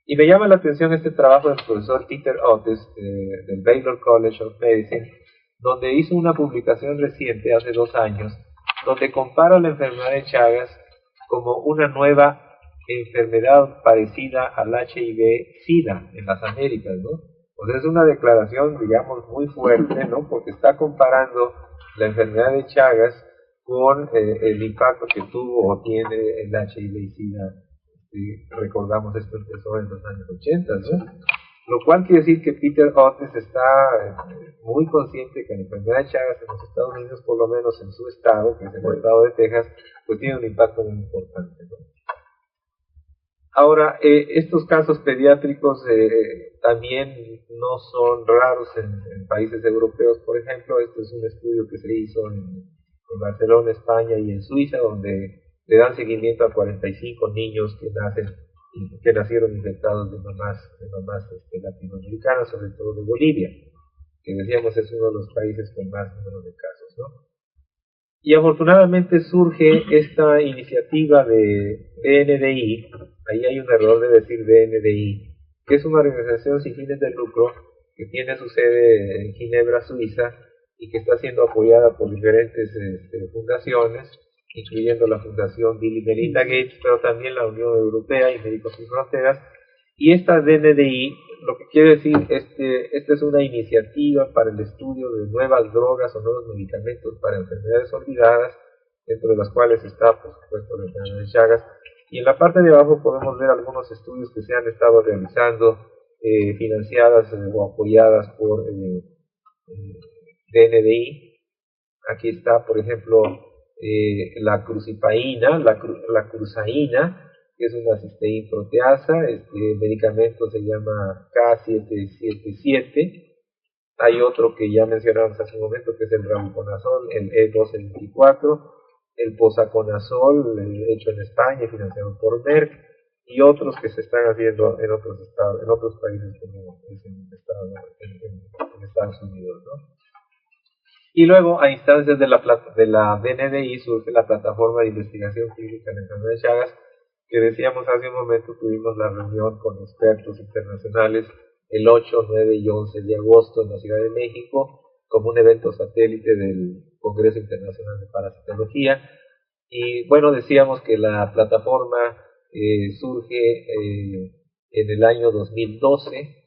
Y me llama la atención este trabajo del profesor Peter Otis del Baylor College of Medicine, donde hizo una publicación reciente, hace 2 años, donde compara la enfermedad de Chagas como una nueva enfermedad parecida al HIV-Sida en las Américas, ¿no? O sea, es una declaración, digamos, muy fuerte, ¿no? Porque está comparando la enfermedad de Chagas con el impacto que tuvo o tiene el HIV-Sida. Recordamos, esto empezó en los años 80, ¿no? Lo cual quiere decir que Peter Otis está muy consciente que la enfermedad de Chagas en los Estados Unidos, por lo menos en su estado, que es el estado de Texas, pues tiene un impacto muy importante, ¿no? Ahora, estos casos pediátricos también no son raros en países europeos. Por ejemplo, este es un estudio que se hizo en Barcelona, España y en Suiza, donde le dan seguimiento a 45 niños que nacieron infectados de mamás latinoamericanas, sobre todo de Bolivia, que decíamos es uno de los países con más número de casos, ¿no? Y afortunadamente surge esta iniciativa de BNDI, ahí hay un error de decir BNDI, que es una organización sin fines de lucro que tiene su sede en Ginebra, Suiza, y que está siendo apoyada por diferentes fundaciones, incluyendo la Fundación Bill y Melinda Gates, pero también la Unión Europea y Médicos Sin Fronteras. Y esta DNDI, lo que quiere decir, esta es una iniciativa para el estudio de nuevas drogas o nuevos medicamentos para enfermedades olvidadas, dentro de las cuales está, por supuesto, la enfermedad de Chagas. Y en la parte de abajo podemos ver algunos estudios que se han estado realizando, financiadas o apoyadas por DNDi. Aquí está, por ejemplo, la crucipaína, la cruzaína, que es una cisteína proteasa. Este medicamento se llama K777. Hay otro que ya mencionamos hace un momento, que es el rabuconazol, el E1224, el posaconazol, hecho en España y financiado por Merck, y otros que se están haciendo en otros estados, en otros países como es en Estados Unidos, ¿no? Y luego, a instancias de la DNDi, surge la plataforma de investigación clínica en enfermedad de Chagas, que decíamos hace un momento. Tuvimos la reunión con expertos internacionales el 8, 9 y 11 de agosto en la Ciudad de México, como un evento satélite del Congreso Internacional de Parasitología. Y bueno, decíamos que la plataforma surge en el año 2012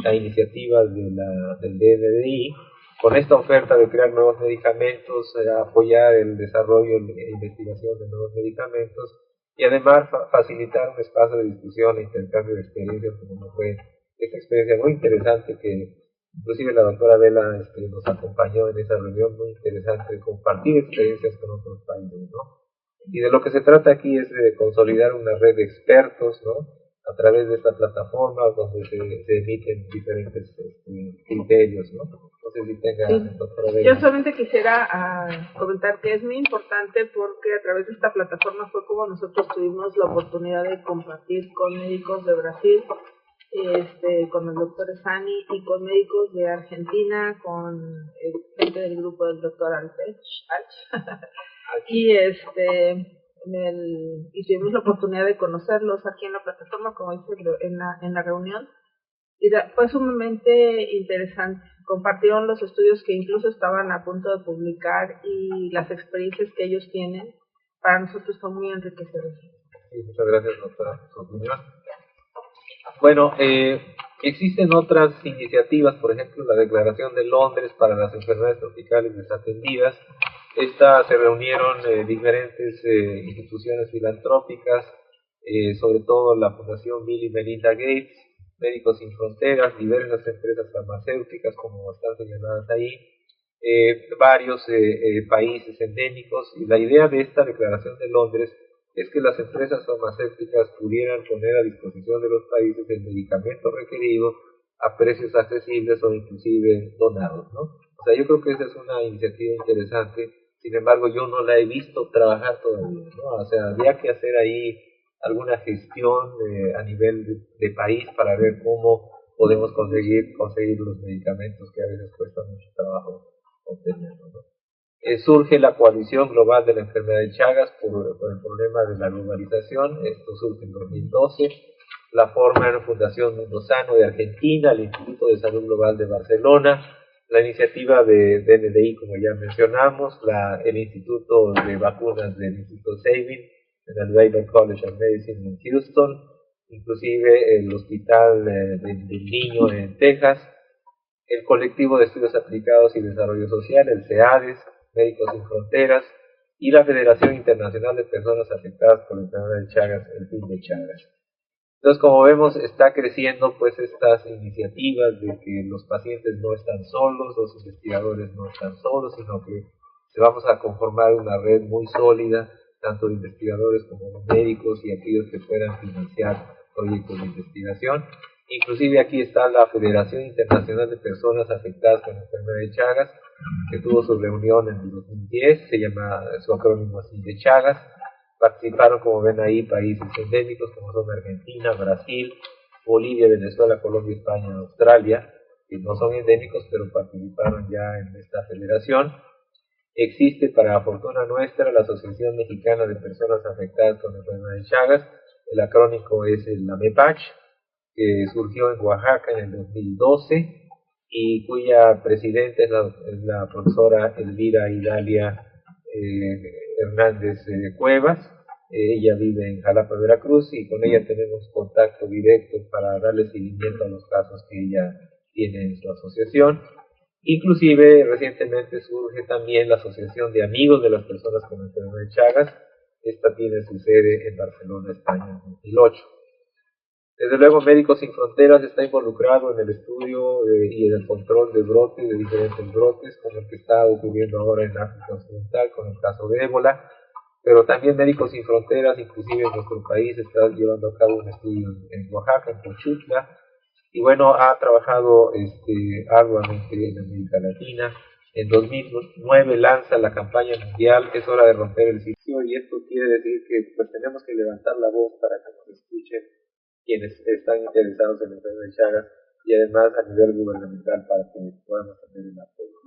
a iniciativa del DNDi, con esta oferta de crear nuevos medicamentos, apoyar el desarrollo e investigación de nuevos medicamentos, y además facilitar un espacio de discusión e intercambio de experiencias, como fue esta experiencia muy interesante que inclusive la doctora Vela nos acompañó en esa reunión. Muy interesante compartir experiencias con otros países, ¿no? Y de lo que se trata aquí es de consolidar una red de expertos, ¿no?, a través de esta plataforma, donde se emiten diferentes criterios, ¿no? No sé si tenga, sí. Doctora Vela. Yo solamente quisiera comentar que es muy importante, porque a través de esta plataforma fue como nosotros tuvimos la oportunidad de compartir con médicos de Brasil, con el doctor Sani, y con médicos de Argentina, con gente del grupo del doctor Alpech, y y tuvimos la oportunidad de conocerlos aquí en la plataforma, como dice, en la reunión, y fue sumamente interesante. Compartieron los estudios que incluso estaban a punto de publicar y las experiencias que ellos tienen. Para nosotros fue muy enriquecedor. Sí, muchas gracias, doctora, por su opinión. Bueno, existen otras iniciativas, por ejemplo, la Declaración de Londres para las enfermedades tropicales desatendidas. Se reunieron diferentes instituciones filantrópicas, sobre todo la Fundación Bill y Melinda Gates, Médicos Sin Fronteras, diversas empresas farmacéuticas, como están señaladas ahí, varios países endémicos. Y la idea de esta Declaración de Londres es que las empresas farmacéuticas pudieran poner a disposición de los países el medicamento requerido a precios accesibles o inclusive donados, ¿no? O sea, yo creo que esa es una iniciativa interesante. Sin embargo, yo no la he visto trabajar todavía, ¿no? O sea, habría que hacer ahí alguna gestión a nivel de país para ver cómo podemos conseguir los medicamentos que a veces cuesta mucho trabajo obtenerlos, ¿no? Surge la Coalición Global de la Enfermedad de Chagas por el problema de la globalización. Esto surge en 2012. La forman Fundación Mundo Sano de Argentina, el Instituto de Salud Global de Barcelona, la iniciativa de DNDi, como ya mencionamos, el Instituto de Vacunas del Instituto Sabin en el Baylor College of Medicine en Houston, inclusive el Hospital del Niño en Texas, el Colectivo de Estudios Aplicados y Desarrollo Social, el CEADES, Médicos Sin Fronteras, y la Federación Internacional de Personas Afectadas por la Enfermedad de Chagas, el FIN de Chagas. Entonces, como vemos, está creciendo pues estas iniciativas de que los pacientes no están solos, los investigadores no están solos, sino que vamos a conformar una red muy sólida, tanto de investigadores como de médicos y aquellos que puedan financiar proyectos de investigación. Inclusive aquí está la Federación Internacional de Personas Afectadas con la Enfermedad de Chagas, que tuvo su reunión en el 2010, se llama su acrónimo así de Chagas. Participaron, como ven ahí, países endémicos como son Argentina, Brasil, Bolivia, Venezuela, Colombia, España, Australia, que no son endémicos, pero participaron ya en esta federación. Existe, para fortuna nuestra, la Asociación Mexicana de Personas Afectadas con la Enfermedad de Chagas. El acrónimo es la MEPACH, que surgió en Oaxaca en el 2012 y cuya presidenta es la profesora Elvira Idalia Hernández Cuevas. Ella vive en Jalapa, Veracruz, y con ella tenemos contacto directo para darle seguimiento a los casos que ella tiene en su asociación. Inclusive recientemente surge también la Asociación de Amigos de las Personas con Enfermedad de Chagas. Esta tiene su sede en Barcelona, España, en 2008. Desde luego, Médicos Sin Fronteras está involucrado en el estudio y en el control de brotes, de diferentes brotes, como el que está ocurriendo ahora en África Occidental con el caso de ébola, pero también Médicos Sin Fronteras, inclusive en nuestro país, está llevando a cabo un estudio en Oaxaca, en Cochutla, y bueno, ha trabajado arduamente en América Latina. En 2009 lanza la campaña mundial Es hora de romper el ciclo, y esto quiere decir que pues tenemos que levantar la voz para que nos escuchen quienes están interesados en la enfermedad de Chagas, y además a nivel gubernamental para que podamos tener el apoyo.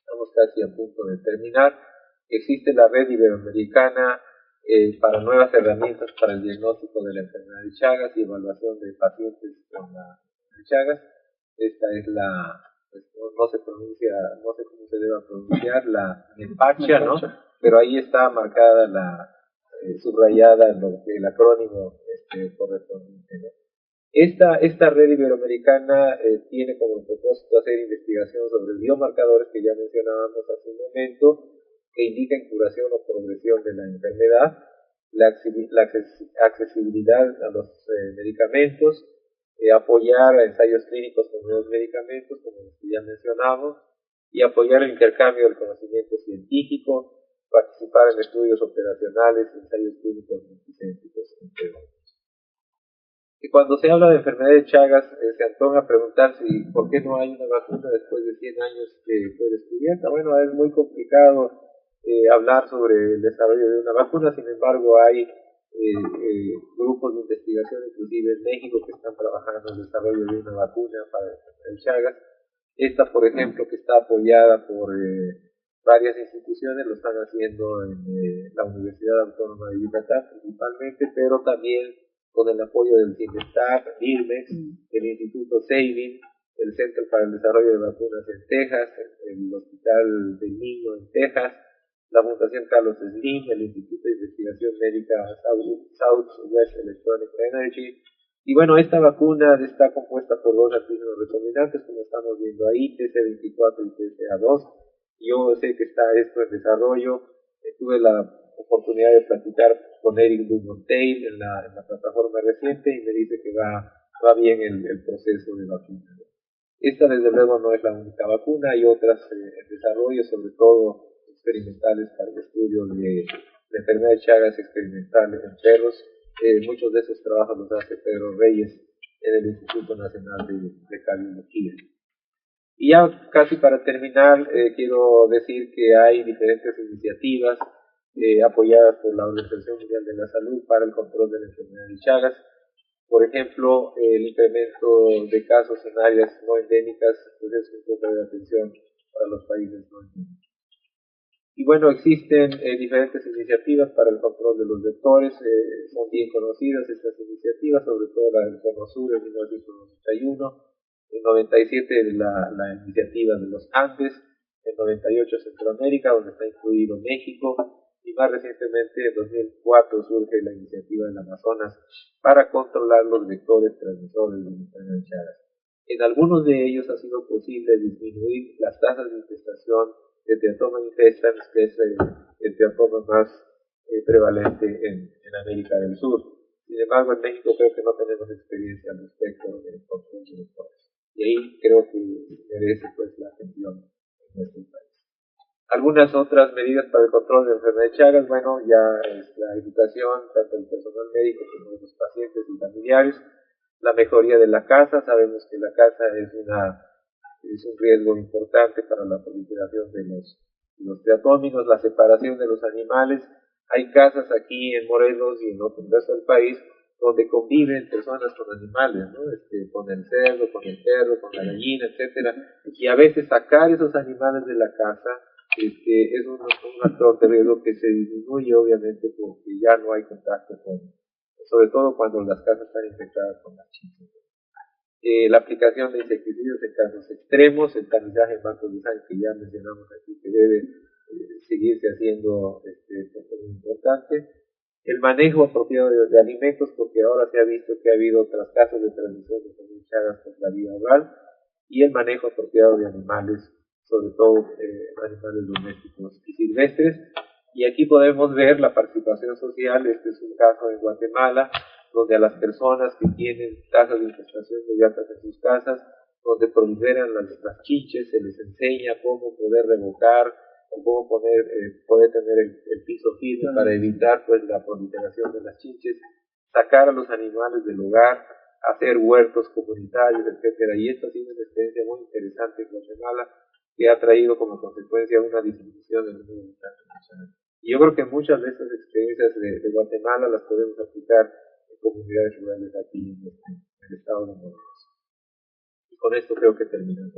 Estamos casi a punto de terminar. Existe la red iberoamericana para nuevas herramientas para el diagnóstico de la enfermedad de Chagas y evaluación de pacientes con la enfermedad de Chagas. Esta es la, pues, no se pronuncia, no sé cómo se deba pronunciar, la NEPACHA, ¿no? Pero ahí está marcada la subrayada el acrónimo correspondiente, ¿no? Esta red iberoamericana tiene como propósito hacer investigación sobre biomarcadores que ya mencionábamos hace un momento, que indican curación o progresión de la enfermedad, la accesibilidad a los medicamentos, apoyar a ensayos clínicos con nuevos medicamentos, como los que ya mencionamos, y apoyar el intercambio del conocimiento científico, participar en estudios operacionales y ensayos clínicos multicéntricos, entre otros. Y cuando se habla de enfermedad de Chagas, se antoja preguntarse por qué no hay una vacuna después de 100 años que fue descubierta. Bueno, es muy complicado hablar sobre el desarrollo de una vacuna, sin embargo hay grupos de investigación, inclusive en México, que están trabajando en el desarrollo de una vacuna para el Chagas. Esta, por ejemplo, que está apoyada por varias instituciones, lo están haciendo en la Universidad Autónoma de Yucatán principalmente, pero también con el apoyo del CINESTAR, IRMEX, el Instituto Sabin, el Centro para el Desarrollo de Vacunas en Texas, el Hospital del Niño en Texas, la Fundación Carlos Slim, el Instituto de Investigación Médica Southwest Electronic Energy. Y bueno, esta vacuna está compuesta por dos antígenos recombinantes, como estamos viendo ahí, TC24 y TCA2. Yo sé que está esto en desarrollo. Tuve la oportunidad de platicar con Eric Dumonteil en la plataforma reciente y me dice que va bien el proceso de vacuna. Esta, desde luego, no es la única vacuna, hay otras en desarrollo, sobre todo experimentales para el estudio de la enfermedad de Chagas experimental en perros. Muchos de esos trabajos los hace Pedro Reyes en el Instituto Nacional de Cardiología. Y ya casi para terminar, quiero decir que hay diferentes iniciativas apoyadas por la Organización Mundial de la Salud para el control de la enfermedad de Chagas. Por ejemplo, el incremento de casos en áreas no endémicas, pues es un foco de atención para los países no endémicos. Y bueno, existen diferentes iniciativas para el control de los vectores, son bien conocidas estas iniciativas, sobre todo la del Cono Sur en 1991, en 97 la iniciativa de los Andes, en 98 Centroamérica, donde está incluido México, y más recientemente en 2004 surge la iniciativa del Amazonas para controlar los vectores transmisores de la enfermedad de Chagas. En algunos de ellos ha sido posible disminuir las tasas de infestación de Teratoma infestans, que es el teratoma más prevalente en América del Sur. Sin embargo, en México creo que no tenemos experiencia al respecto del control de vectores. Y ahí creo que merece pues la atención en nuestro país. Algunas otras medidas para el control de la enfermedad de Chagas, bueno, ya es la educación tanto del personal médico como de los pacientes y familiares, la mejoría de la caza. Sabemos que la caza es un riesgo importante para la proliferación de los teatóminos, la separación de los animales. Hay casas aquí en Morelos y en otro resto del país donde conviven personas con animales, ¿no? Con el cerdo, con el perro, con la gallina, etcétera, y a veces sacar esos animales de la casa es un factor de riesgo que se disminuye obviamente porque ya no hay contacto sobre todo cuando las casas están infectadas con las chinches. La aplicación de insecticidas en casos extremos, el tamizaje en bancos de sangre que ya mencionamos aquí que debe seguirse haciendo, es muy importante. El manejo apropiado de alimentos, porque ahora se ha visto que ha habido otros casos de transmisión de enfermedad de Chagas por la vía oral, y el manejo apropiado de animales, sobre todo animales domésticos y silvestres. Y aquí podemos ver la participación social. Este es un caso en Guatemala, donde a las personas que tienen tasas de infestación muy altas en sus casas, donde proliferan las chinches, se les enseña cómo poder revocar o cómo poder tener el piso firme para evitar pues la proliferación de las chinches, sacar a los animales del hogar, hacer huertos comunitarios, etcétera. Y esto ha sido una experiencia muy interesante en Guatemala que ha traído como consecuencia una disminución del número de casos. Y yo creo que muchas de estas experiencias de Guatemala las podemos aplicar en comunidades rurales aquí en el estado de Morelos. Y con esto creo que terminamos.